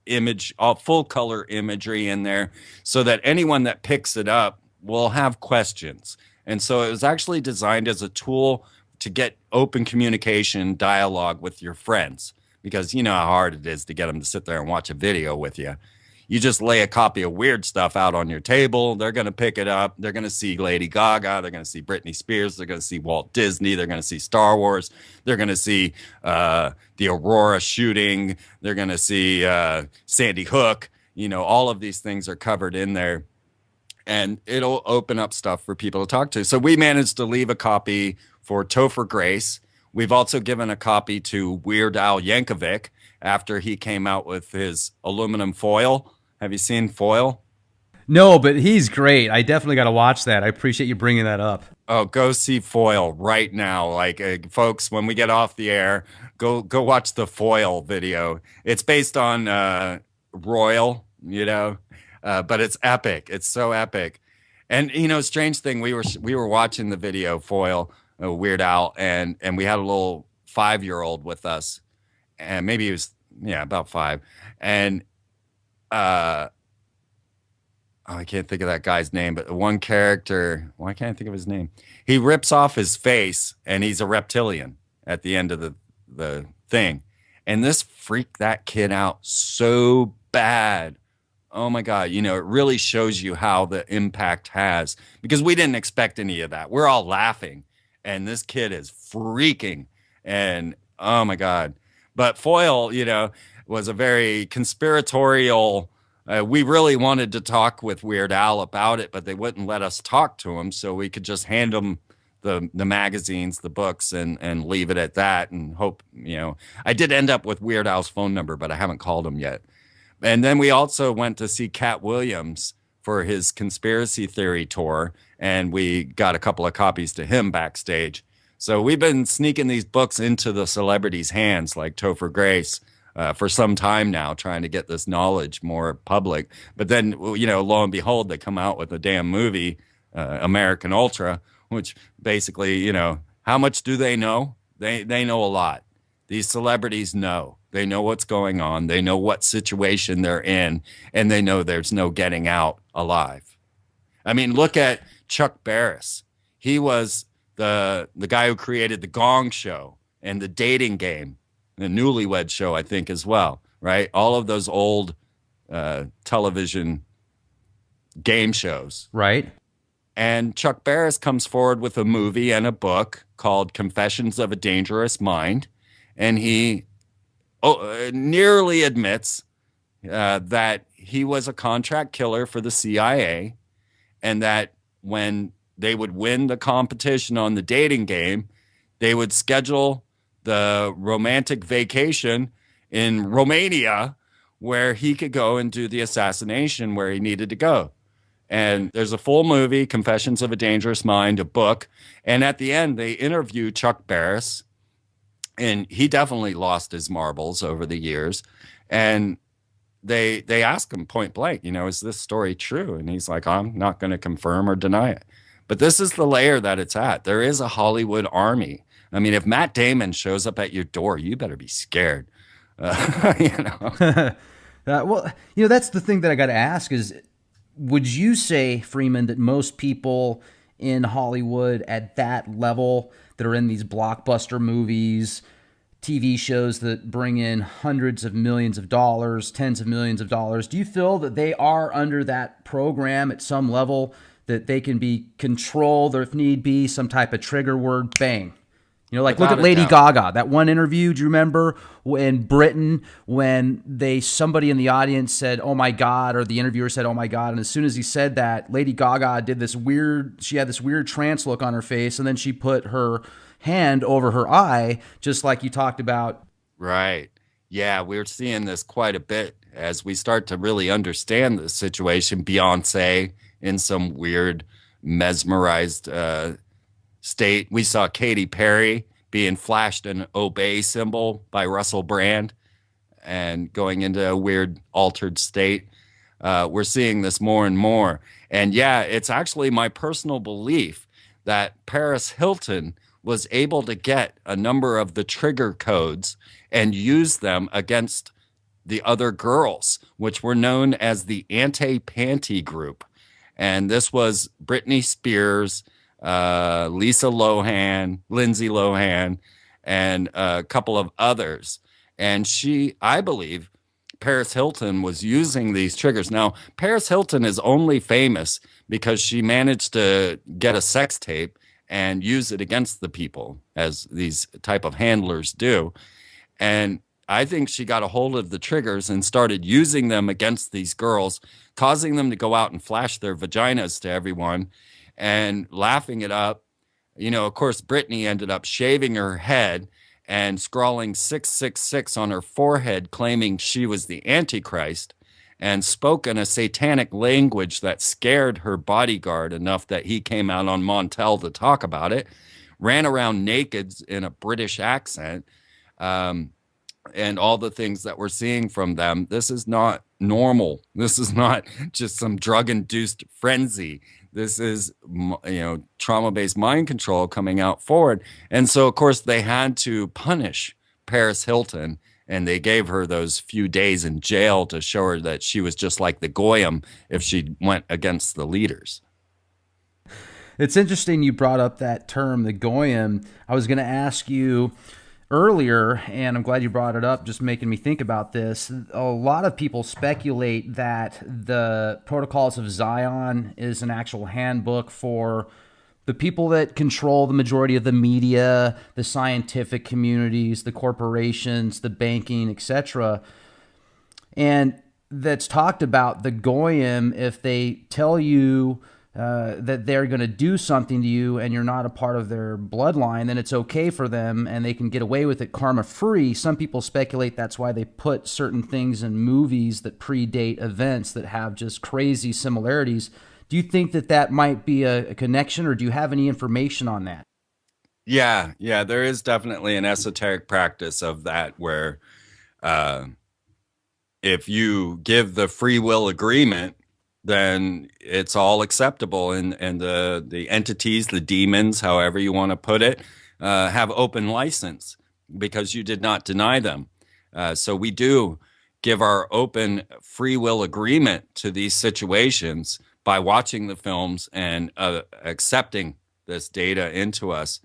full color imagery in there so that anyone that picks it up will have questions. And so it was actually designed as a tool to get open communication, dialogue with your friends, because you know how hard it is to get them to sit there and watch a video with you. You just lay a copy of Weird Stuff out on your table. They're going to pick it up. They're going to see Lady Gaga. They're going to see Britney Spears. They're going to see Walt Disney. They're going to see Star Wars. They're going to see the Aurora shooting. They're going to see Sandy Hook. All of these things are covered in there. And it'll open up stuff for people to talk to. So we managed to leave a copy for Topher Grace. We've also given a copy to Weird Al Yankovic after he came out with his aluminum foil. Have you seen Foil? No, but he's great. I definitely got to watch that. I appreciate you bringing that up. Oh, go see Foil right now. Like, folks, when we get off the air, go watch the Foil video. It's based on Royal, but it's epic. It's so epic. And strange thing, we were watching the video Foil, Weird Al, and we had a little 5-year-old with us, and maybe he was about 5, and I can't think of that guy's name, but the one character, why can't I think of his name? He rips off his face, and he's a reptilian at the end of the thing, and this freaked that kid out so bad. Oh my God, it really shows you how the impact has, because we didn't expect any of that. We're all laughing, and this kid is freaking, and oh my God. But Foil, was a very conspiratorial We really wanted to talk with Weird Al about it, but they wouldn't let us talk to him, so we could just hand him the magazines, the books, and leave it at that, and hope, you know. I did end up with Weird Al's phone number, but I haven't called him yet. And then we also went to see Cat Williams for his conspiracy theory tour, and we got a couple of copies to him backstage. So we've been sneaking these books into the celebrities' hands, like Topher Grace, for some time now, trying to get this knowledge more public. But then, you know, lo and behold, they come out with a damn movie, American Ultra, which basically, you know, how much do they know? They know a lot. These celebrities know. They know what's going on. They know what situation they're in, and they know there's no getting out alive. I mean, look at Chuck Barris. He was the guy who created the Gong Show and the Dating Game, the Newlywed Show, I think, as well, right? All of those old television game shows. Right. And Chuck Barris comes forward with a movie and a book called Confessions of a Dangerous Mind. And he nearly admits that he was a contract killer for the CIA, and that when they would win the competition on the dating game, they would schedule the romantic vacation in Romania where he could go and do the assassination where he needed to go. And there's a full movie, Confessions of a Dangerous Mind, a book. And at the end, they interview Chuck Barris. And he definitely lost his marbles over the years. And they ask him point blank, you know, is this story true? And he's like, I'm not going to confirm or deny it. But this is the layer that it's at. There is a Hollywood army. I mean, if Matt Damon shows up at your door, you better be scared. You know. Well, you know, that's the thing that I got to ask is, would you say, Freeman, that most people in Hollywood at that level that are in these blockbuster movies, TV shows that bring in hundreds of millions of dollars, tens of millions of dollars, do you feel that they are under that program at some level, that they can be controlled, or if need be, some type of trigger word, bang? You know, like look at Lady Gaga, that one interview. Do you remember in Britain when somebody in the audience said, "Oh my God," or the interviewer said, "Oh my God," and as soon as he said that, Lady Gaga did this weird. She had this weird trance look on her face, and then she put her hand over her eye, just like you talked about. Right. Yeah, we're seeing this quite a bit as we start to really understand the situation. Beyonce in some weird mesmerized state. We saw Katy Perry being flashed an obey symbol by Russell Brand and going into a weird altered state. We're seeing this more and more. And yeah, it's actually my personal belief that Paris Hilton was able to get a number of the trigger codes and use them against the other girls, which were known as the Anti-Panty Group. And this was Britney Spears, Lisa Lohan, Lindsay Lohan, and a couple of others. And I believe Paris Hilton was using these triggers. Now, Paris Hilton is only famous because she managed to get a sex tape and use it against the people, as these type of handlers do. And I think she got a hold of the triggers and started using them against these girls, causing them to go out and flash their vaginas to everyone and laughing it up. You know, of course, Britney ended up shaving her head and scrawling 666 on her forehead, claiming she was the Antichrist, and spoke in a satanic language that scared her bodyguard enough that he came out on Montel to talk about it, ran around naked in a British accent, and all the things that we're seeing from them. This is not normal. This is not just some drug-induced frenzy. This is, you know, trauma-based mind control coming out forward. And so, of course, they had to punish Paris Hilton, and they gave her those few days in jail to show her that she was just like the Goyim if she went against the leaders. It's interesting you brought up that term, the Goyim. I was going to ask you earlier, and I'm glad you brought it up, just making me think about this. A lot of people speculate that the Protocols of Zion is an actual handbook for the people that control the majority of the media, the scientific communities, the corporations, the banking, etc. And that's talked about the goyim, if they tell you that they're going to do something to you and you're not a part of their bloodline, then it's okay for them and they can get away with it karma free. Some people speculate that's why they put certain things in movies that predate events that have just crazy similarities. Do you think that that might be a connection, or do you have any information on that? Yeah, there is definitely an esoteric practice of that where uh, if you give the free will agreement, then it's all acceptable, and the entities, the demons, however you want to put it, have open license because you did not deny them. So we do give our open free will agreement to these situations by watching the films and accepting this data into us.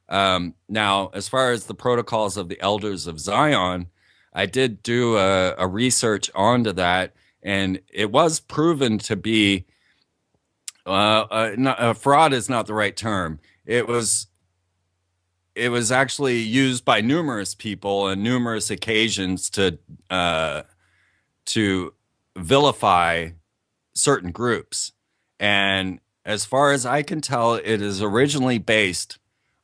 Now, as far as the protocols of the Elders of Zion, I did do a research onto that, and it was proven to be fraud is not the right term. It was actually used by numerous people on numerous occasions to vilify certain groups. And as far as I can tell, it is originally based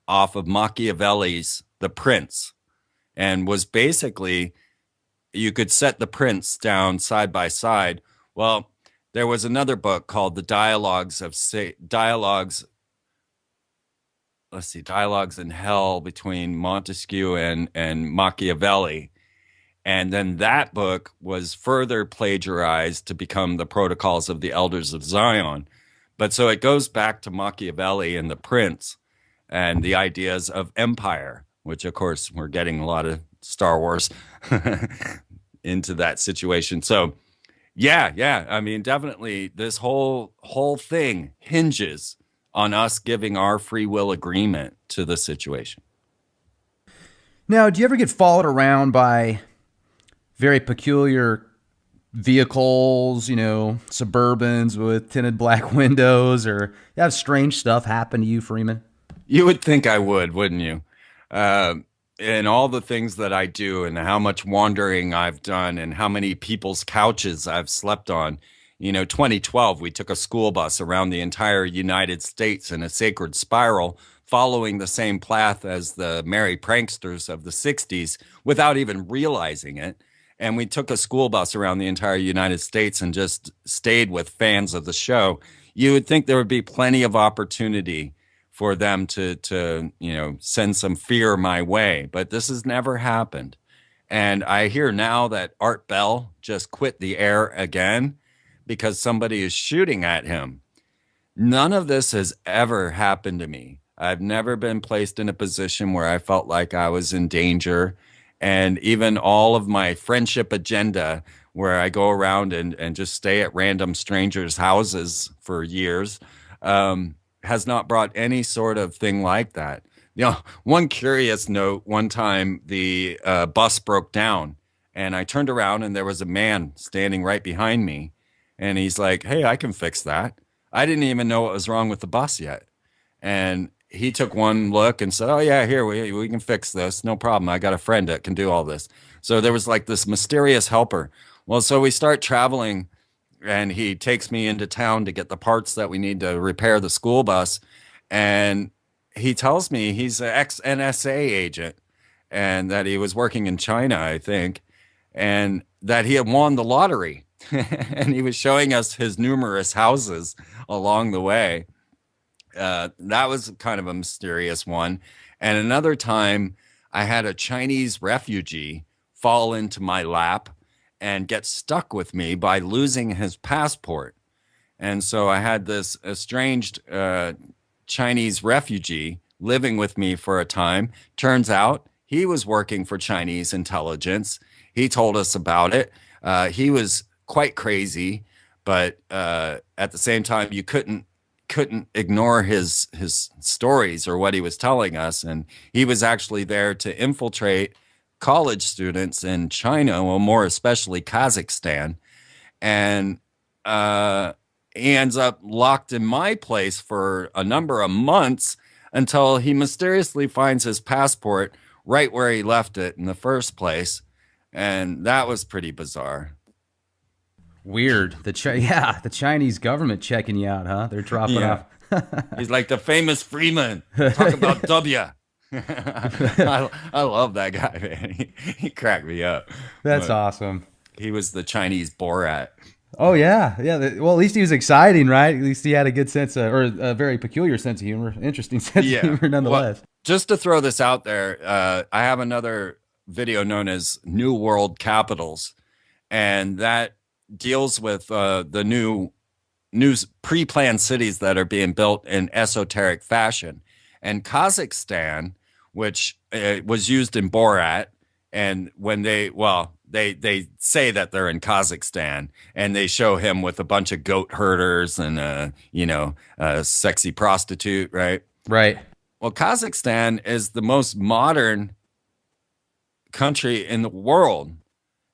off of Machiavelli's The Prince, and was basically, you could set the prince down side by side. Well, there was another book called the Dialogues in Hell between Montesquieu and Machiavelli. And then that book was further plagiarized to become the Protocols of the Elders of Zion. But so it goes back to Machiavelli and the Prince and the ideas of empire, which of course we're getting a lot of Star Wars into that situation. So yeah. I mean, definitely this whole thing hinges on us giving our free will agreement to the situation. Now, do you ever get followed around by very peculiar vehicles, Suburbans with tinted black windows, or you have strange stuff happen to you, Freeman? You would think I would, wouldn't you? And all the things that I do and how much wandering I've done and how many people's couches I've slept on. 2012, we took a school bus around the entire United States in a sacred spiral, following the same path as the merry pranksters of the 60s without even realizing it. And we took a school bus around the entire United States and just stayed with fans of the show. You would think there would be plenty of opportunity for them to send some fear my way, but this has never happened. And I hear now that Art Bell just quit the air again because somebody is shooting at him. None of this has ever happened to me. I've never been placed in a position where I felt like I was in danger. And even all of my friendship agenda, where I go around and just stay at random strangers' houses for years, has not brought any sort of thing like that. One curious note, one time the bus broke down and I turned around and there was a man standing right behind me. And he's like, "Hey, I can fix that." I didn't even know what was wrong with the bus yet. And he took one look and said, "Oh yeah, here, we can fix this. No problem. I got a friend that can do all this." So there was like this mysterious helper. Well, so we start traveling and he takes me into town to get the parts that we need to repair the school bus. And he tells me he's an ex-NSA agent and that he was working in China, I think, and that he had won the lottery. And he was showing us his numerous houses along the way. That was kind of a mysterious one. And another time, I had a Chinese refugee fall into my lap and get stuck with me by losing his passport. And so I had this estranged Chinese refugee living with me for a time. Turns out he was working for Chinese intelligence. He told us about it. He was quite crazy, but at the same time, you couldn't ignore his stories or what he was telling us. And he was actually there to infiltrate college students in China, well, more especially Kazakhstan. And he ends up locked in my place for a number of months until he mysteriously finds his passport right where he left it in the first place. And that was pretty bizarre. Weird. Yeah, the Chinese government checking you out, huh? They're dropping Yeah. off. He's like the famous Freeman. Talk about W. I love that guy, man. He cracked me up. That's But awesome. he was the Chinese Borat. Oh yeah, yeah. Well, at least he was exciting, right? At least he had a good sense of, or a very peculiar sense of humor, interesting sense of Yeah. humor, Well, nonetheless. just to throw this out there, I have another video known as New World Capitals, and that deals with the new pre-planned cities that are being built in esoteric fashion. And Kazakhstan, which was used in Borat, and when they say that they're in Kazakhstan, and they show him with a bunch of goat herders and a sexy prostitute, right? Right. Well, Kazakhstan is the most modern country in the world,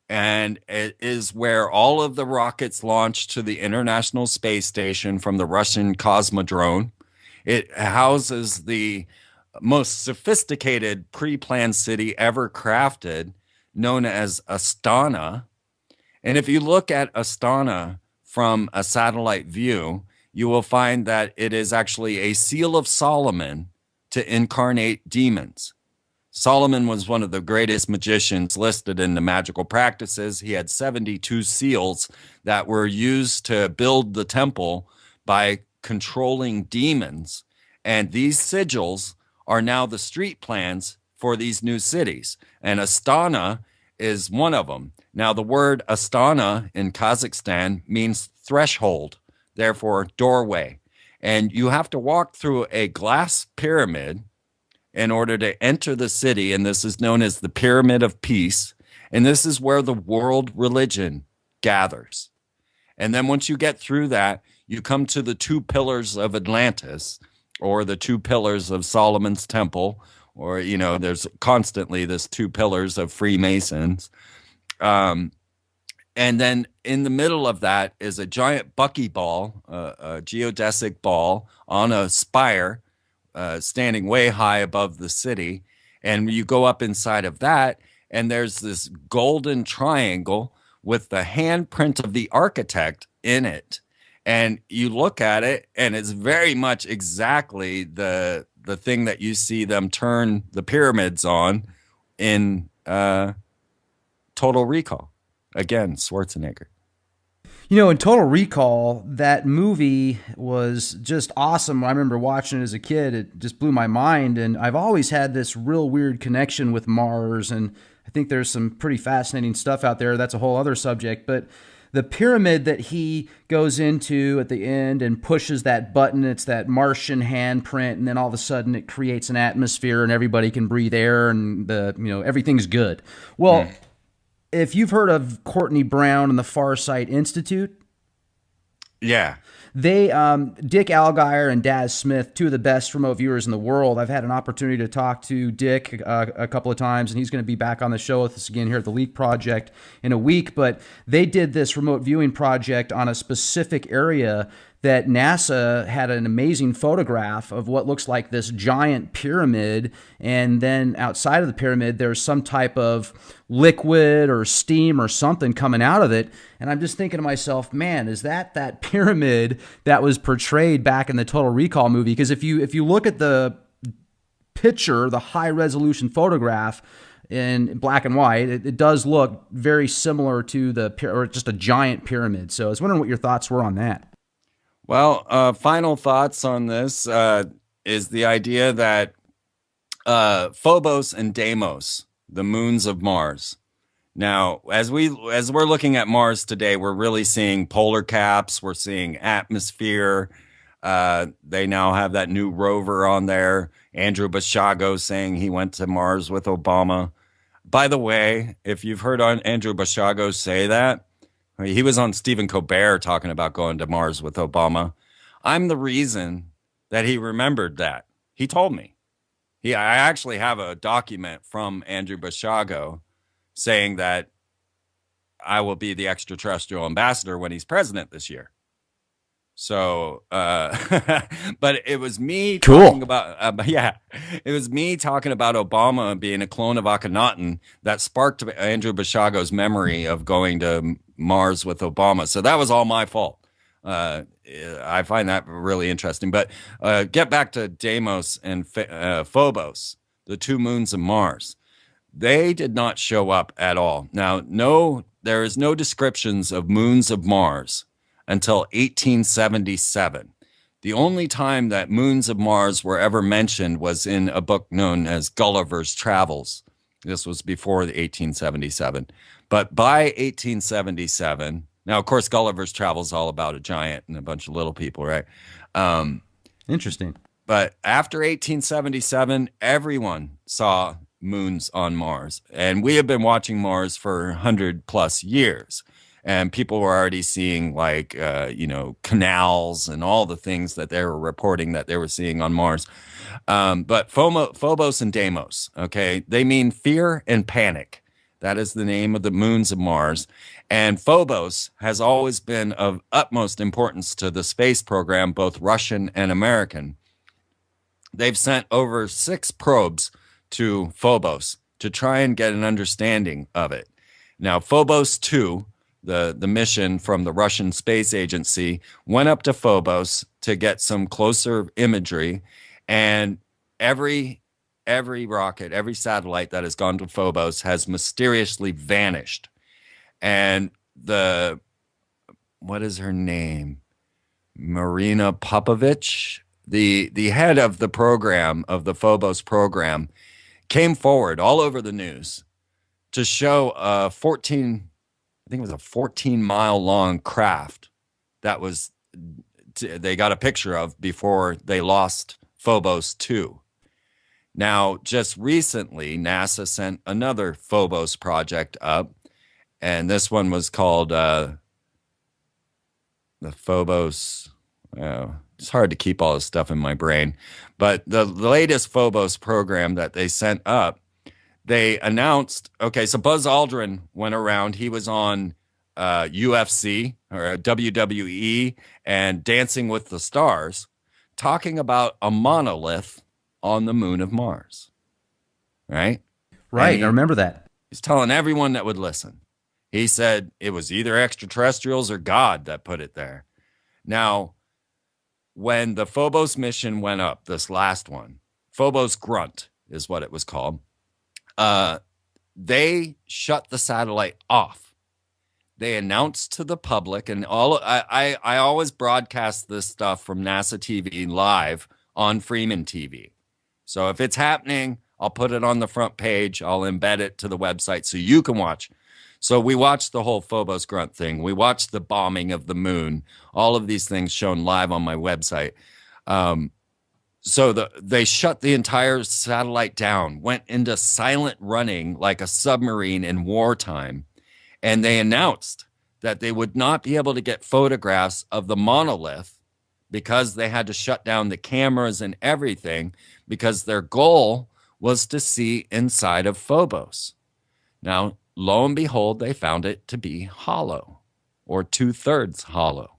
and it is where all of the rockets launched to the International Space Station from the Russian Cosmodrome. It houses the most sophisticated pre-planned city ever crafted, known as Astana. And if you look at Astana from a satellite view, you will find that it is actually a seal of Solomon to incarnate demons. Solomon was one of the greatest magicians listed in the magical practices. He had 72 seals that were used to build the temple by controlling demons. And these sigils are now the street plans for these new cities. And Astana is one of them. Now, the word Astana in Kazakhstan means threshold, therefore doorway. And you have to walk through a glass pyramid in order to enter the city, and this is known as the Pyramid of Peace, and this is where the world religion gathers. And then once you get through that, you come to the two pillars of Atlantis, or the two pillars of Solomon's Temple, or, there's constantly this two pillars of Freemasons. And then in the middle of that is a giant buckyball, a geodesic ball on a spire, standing way high above the city. And you go up inside of that, and there's this golden triangle with the handprint of the architect in it. And you look at it, and it's very much exactly the thing that you see them turn the pyramids on in Total Recall. Again, Schwarzenegger. In Total Recall, that movie was just awesome. I remember watching it as a kid. It just blew my mind. And I've always had this real weird connection with Mars. And I think there's some pretty fascinating stuff out there. That's a whole other subject. But the pyramid that he goes into at the end and pushes that button, it's that Martian handprint. And then all of a sudden it creates an atmosphere and everybody can breathe air and everything's good. Well, if you've heard of Courtney Brown and the Farsight Institute, yeah, they Dick Algier and Daz Smith, two of the best remote viewers in the world. I've had an opportunity to talk to Dick a couple of times, and he's going to be back on the show with us again here at the Leak Project in a week. But they did this remote viewing project on a specific area that NASA had an amazing photograph of what looks like this giant pyramid. And then outside of the pyramid, there's some type of liquid or steam or something coming out of it. And I'm just thinking to myself, man, is that pyramid that was portrayed back in the Total Recall movie? Because if you look at the picture, the high resolution photograph in black and white, it does look very similar to or just a giant pyramid. So I was wondering what your thoughts were on that. Well, final thoughts on this is the idea that Phobos and Deimos, the moons of Mars. Now, as we're looking at Mars today, we're really seeing polar caps. We're seeing atmosphere. They now have that new rover on there. Andrew Basiago saying he went to Mars with Obama. By the way, if you've heard Andrew Basiago say that, he was on Stephen Colbert talking about going to Mars with Obama. I'm the reason that he remembered that. He told me. I actually have a document from Andrew Basiago saying that I will be the extraterrestrial ambassador when he's president this year. So, but it was me Cool. talking about, yeah, it was me talking about Obama being a clone of Akhenaten that sparked Andrew Basiago's memory of going to Mars with Obama. So that was all my fault. I find that really interesting. But get back to Deimos and Phobos, the two moons of Mars. They did not show up at all. Now, no, there is no descriptions of moons of Mars until 1877. The only time that moons of Mars were ever mentioned was in a book known as Gulliver's Travels. This was before the 1877. But by 1877, now, of course, Gulliver's Travels is all about a giant and a bunch of little people, right? Um, Interesting. but after 1877, everyone saw moons on Mars. And we have been watching Mars for 100 plus years. And people were already seeing like, canals and all the things that they were reporting that they were seeing on Mars. But Phobos and Deimos, okay, they mean fear and panic. That is the name of the moons of Mars. And Phobos has always been of utmost importance to the space program, both Russian and American. They've sent over 6 probes to Phobos to try and get an understanding of it. Now, Phobos 2, the mission from the Russian Space Agency, went up to Phobos to get some closer imagery, and every rocket, every satellite that has gone to Phobos has mysteriously vanished. And what is her name? Marina Popovich, the head of the program, of the Phobos program, came forward all over the news to show a 14-mile long craft that was they got a picture of before they lost Phobos 2. Now, just recently, NASA sent another Phobos project up, and this one was called the Phobos. It's hard to keep all this stuff in my brain, but the latest Phobos program that they sent up, they announced, okay, so Buzz Aldrin went around. He was on UFC or WWE and Dancing with the Stars, talking about a monolith on the moon of Mars, right? Right. I remember that. He's telling everyone that would listen. He said it was either extraterrestrials or God that put it there. Now, when the Phobos mission went up, this last one, Phobos Grunt is what it was called, they shut the satellite off. They announced to the public, and I always broadcast this stuff from NASA TV live on Freeman TV. So if it's happening, I'll put it on the front page. I'll embed it to the website so you can watch. So we watched the whole Phobos Grunt thing. We watched the bombing of the moon. All of these things shown live on my website. So they shut the entire satellite down, went into silent running like a submarine in wartime. And they announced that they would not be able to get photographs of the monolith because they had to shut down the cameras and everything, because their goal was to see inside of Phobos. Now, lo and behold, they found it to be hollow, or 2/3 hollow.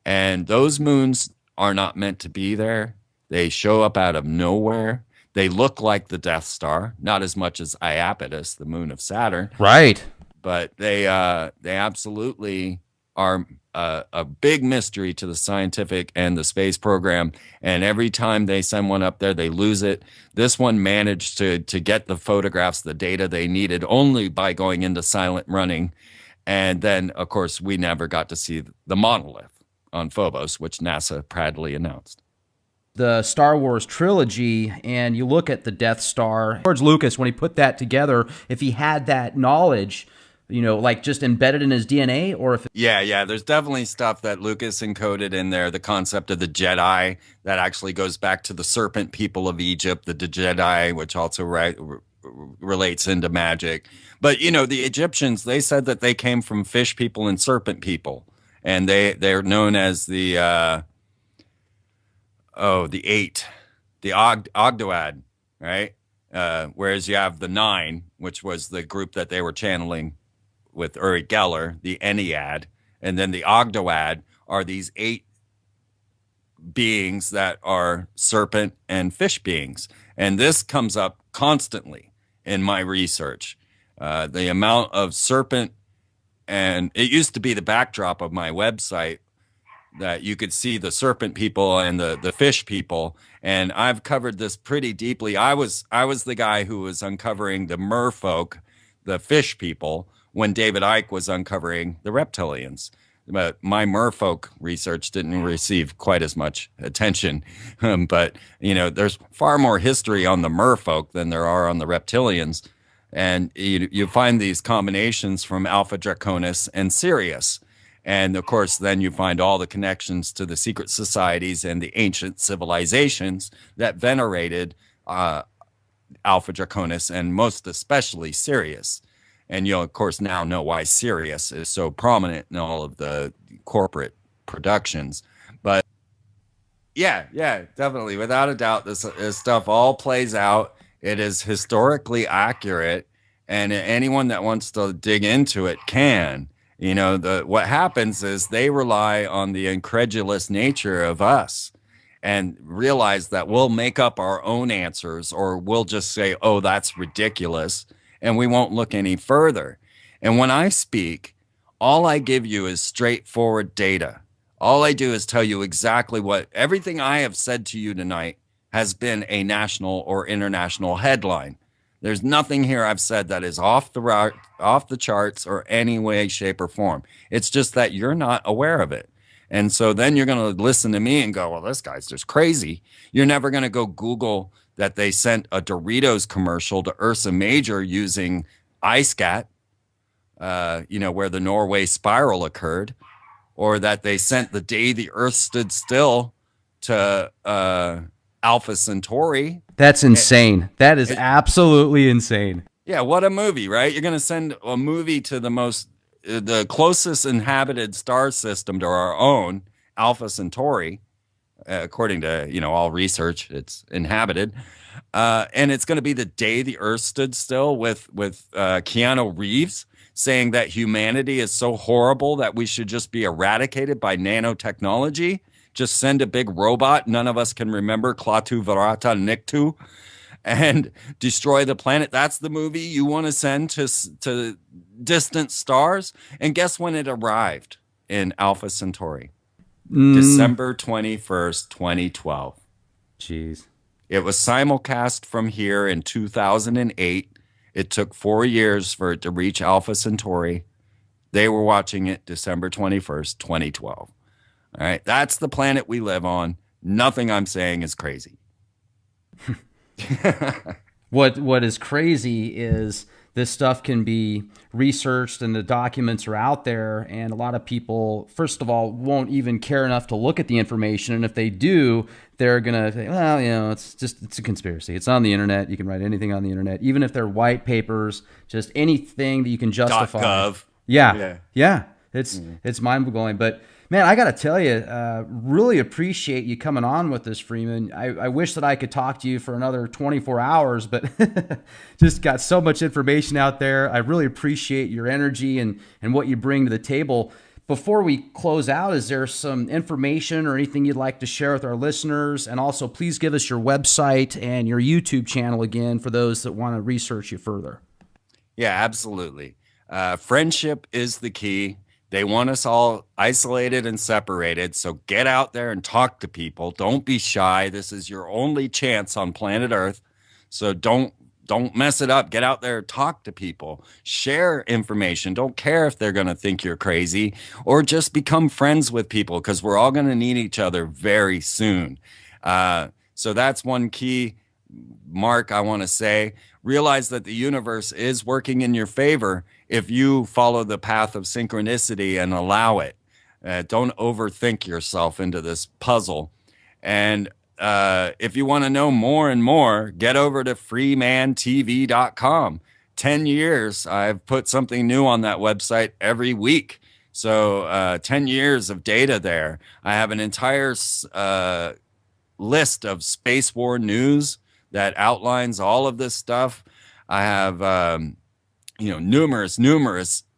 And those moons are not meant to be there. They show up out of nowhere. They look like the Death Star, not as much as Iapetus, the moon of Saturn. Right. But they absolutely are a big mystery to the scientific and the space program. And every time they send one up there, they lose it. This one managed to get the photographs, the data they needed, only by going into silent running. And then, of course, we never got to see the monolith on Phobos, which NASA proudly announced. The Star Wars trilogy, and you look at the Death Star, George Lucas, when he put that together, if he had that knowledge, like just embedded in his DNA, or if... Yeah, there's definitely stuff that Lucas encoded in there. The concept of the Jedi that actually goes back to the serpent people of Egypt, the Jedi, which also relates into magic. But, the Egyptians, they said that they came from fish people and serpent people. And they're known as the eight, the Ogdoad, right? Whereas you have the 9, which was the group that they were channeling with Uri Geller, the Ennead, and then the Ogdoad are these 8 beings that are serpent and fish beings. And this comes up constantly in my research. The amount of serpent, and it used to be the backdrop of my website that you could see the serpent people and the fish people. And I've covered this pretty deeply. I was the guy who was uncovering the merfolk, the fish people, when David Icke was uncovering the reptilians. But my merfolk research didn't receive quite as much attention. But, you know, there's far more history on the merfolk than there are on the reptilians. And you find these combinations from Alpha Draconis and Sirius. And of course, then you find all the connections to the secret societies and the ancient civilizations that venerated Alpha Draconis and most especially Sirius. And you'll, of course, now know why Sirius is so prominent in all of the corporate productions. But yeah, definitely. Without a doubt, this stuff all plays out. It is historically accurate. And anyone that wants to dig into it can. You know, what happens is they rely on the incredulous nature of us and realize that we'll make up our own answers, or we'll just say, oh, that's ridiculous, and we won't look any further. And when I speak, all I give you is straightforward data. All I do is tell you exactly what everything I have said to you tonight has been a national or international headline. There's nothing here I've said that is off the charts or any way, shape, or form. It's just that you're not aware of it. And so then you're going to listen to me and go, well, this guy's just crazy. You're never going to go Google that they sent a Doritos commercial to Ursa Major using iSCAT, where the Norway spiral occurred, or that they sent The Day the Earth Stood Still to Alpha Centauri. That's insane. That is absolutely insane. Yeah, what a movie, right? You're going to send a movie to the closest inhabited star system to our own, Alpha Centauri. According to all research, it's inhabited, and it's going to be The Day the Earth Stood Still with Keanu Reeves saying that humanity is so horrible that we should just be eradicated by nanotechnology. Just send a big robot none of us can remember, Klaatu Varata Niktu, and destroy the planet. That's the movie you want to send to distant stars. And guess when it arrived in Alpha Centauri? December 21st, 2012. Jeez. It was simulcast from here in 2008. It took 4 years for it to reach Alpha Centauri. They were watching it December 21st, 2012. All right. That's the planet we live on. Nothing I'm saying is crazy. What is crazy is this stuff can be researched and the documents are out there, and a lot of people, first of all, won't even care enough to look at the information. And if they do, they're going to say, well, it's a conspiracy. It's on the internet. You can write anything on the internet, even if they're white papers, just anything that you can justify. .gov. Yeah. It's mind-blowing. But man, I got to tell you, really appreciate you coming on with this, Freeman. I wish that I could talk to you for another 24 hours, but just got so much information out there. I really appreciate your energy and what you bring to the table. Before we close out, is there some information or anything you'd like to share with our listeners? And also, please give us your website and your YouTube channel again for those that want to research you further. Yeah, absolutely. Friendship is the key. They want us all isolated and separated. So get out there and talk to people. Don't be shy. This is your only chance on planet Earth. So don't mess it up. Get out there, talk to people, share information. Don't care if they're going to think you're crazy, or just become friends with people, because we're all going to need each other very soon. So that's one key mark I want to say. Realize that the universe is working in your favor if you follow the path of synchronicity and allow it. Don't overthink yourself into this puzzle. And if you want to know more and more, get over to freemantv.com. 10 years, I've put something new on that website every week. So 10 years of data there. I have an entire list of space war news that outlines all of this stuff. I have numerous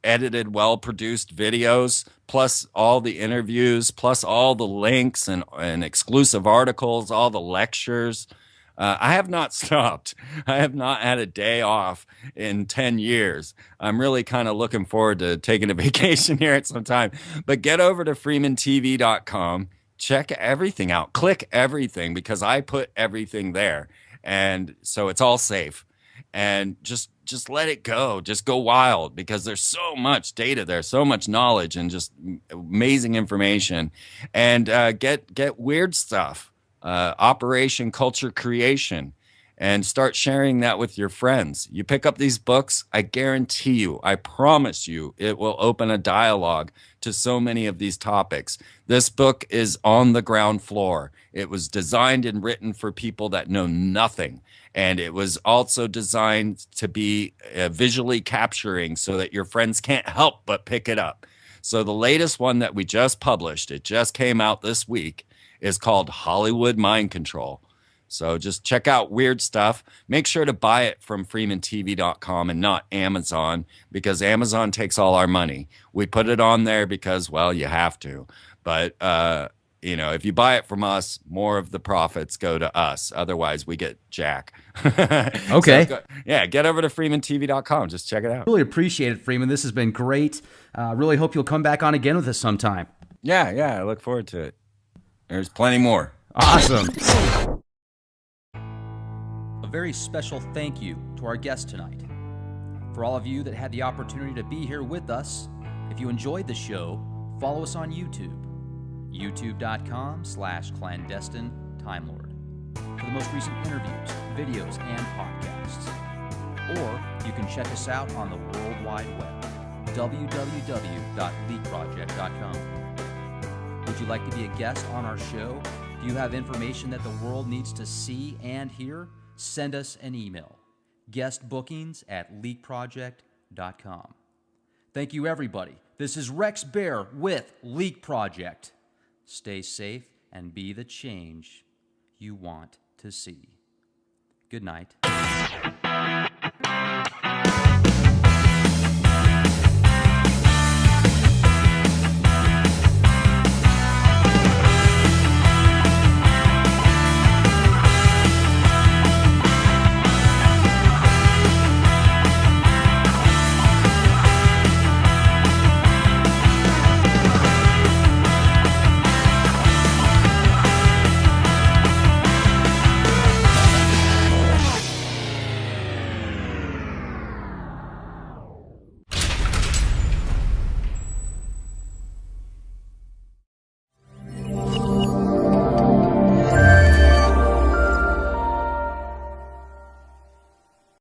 edited, well-produced videos, plus all the interviews, plus all the links and exclusive articles, all the lectures. I have not stopped. I have not had a day off in 10 years. I'm really kind of looking forward to taking a vacation here at some time. But get over to freemantv.com. Check everything out. Click everything because I put everything there. And so it's all safe. And just let it go. Just go wild because there's so much data there, so much knowledge and just amazing information. And get weird stuff. Operation Culture Creation, and start sharing that with your friends. You pick up these books, I guarantee you, I promise you, it will open a dialogue to so many of these topics. This book is on the ground floor. It was designed and written for people that know nothing. And it was also designed to be visually capturing so that your friends can't help but pick it up. So the latest one that we just published, it just came out this week, is called Hollywood Mind Control. So just check out weird stuff. Make sure to buy it from freemantv.com and not Amazon because Amazon takes all our money. We put it on there because, well, you have to. But, if you buy it from us, more of the profits go to us. Otherwise, we get jack. Okay. So get over to freemantv.com. Just check it out. Really appreciate it, Freeman. This has been great. Really hope you'll come back on again with us sometime. Yeah, I look forward to it. There's plenty more. Awesome. A very special thank you to our guest tonight. For all of you that had the opportunity to be here with us, if you enjoyed the show, follow us on YouTube, youtube.com/clandestine Time Lord, for the most recent interviews, videos, and podcasts. Or you can check us out on the World Wide Web, www.leakproject.com. Would you like to be a guest on our show? Do you have information that the world needs to see and hear? Send us an email, guestbookings@leakproject.com. Thank you, everybody. This is Rex Bear with Leak Project. Stay safe and be the change you want to see. Good night.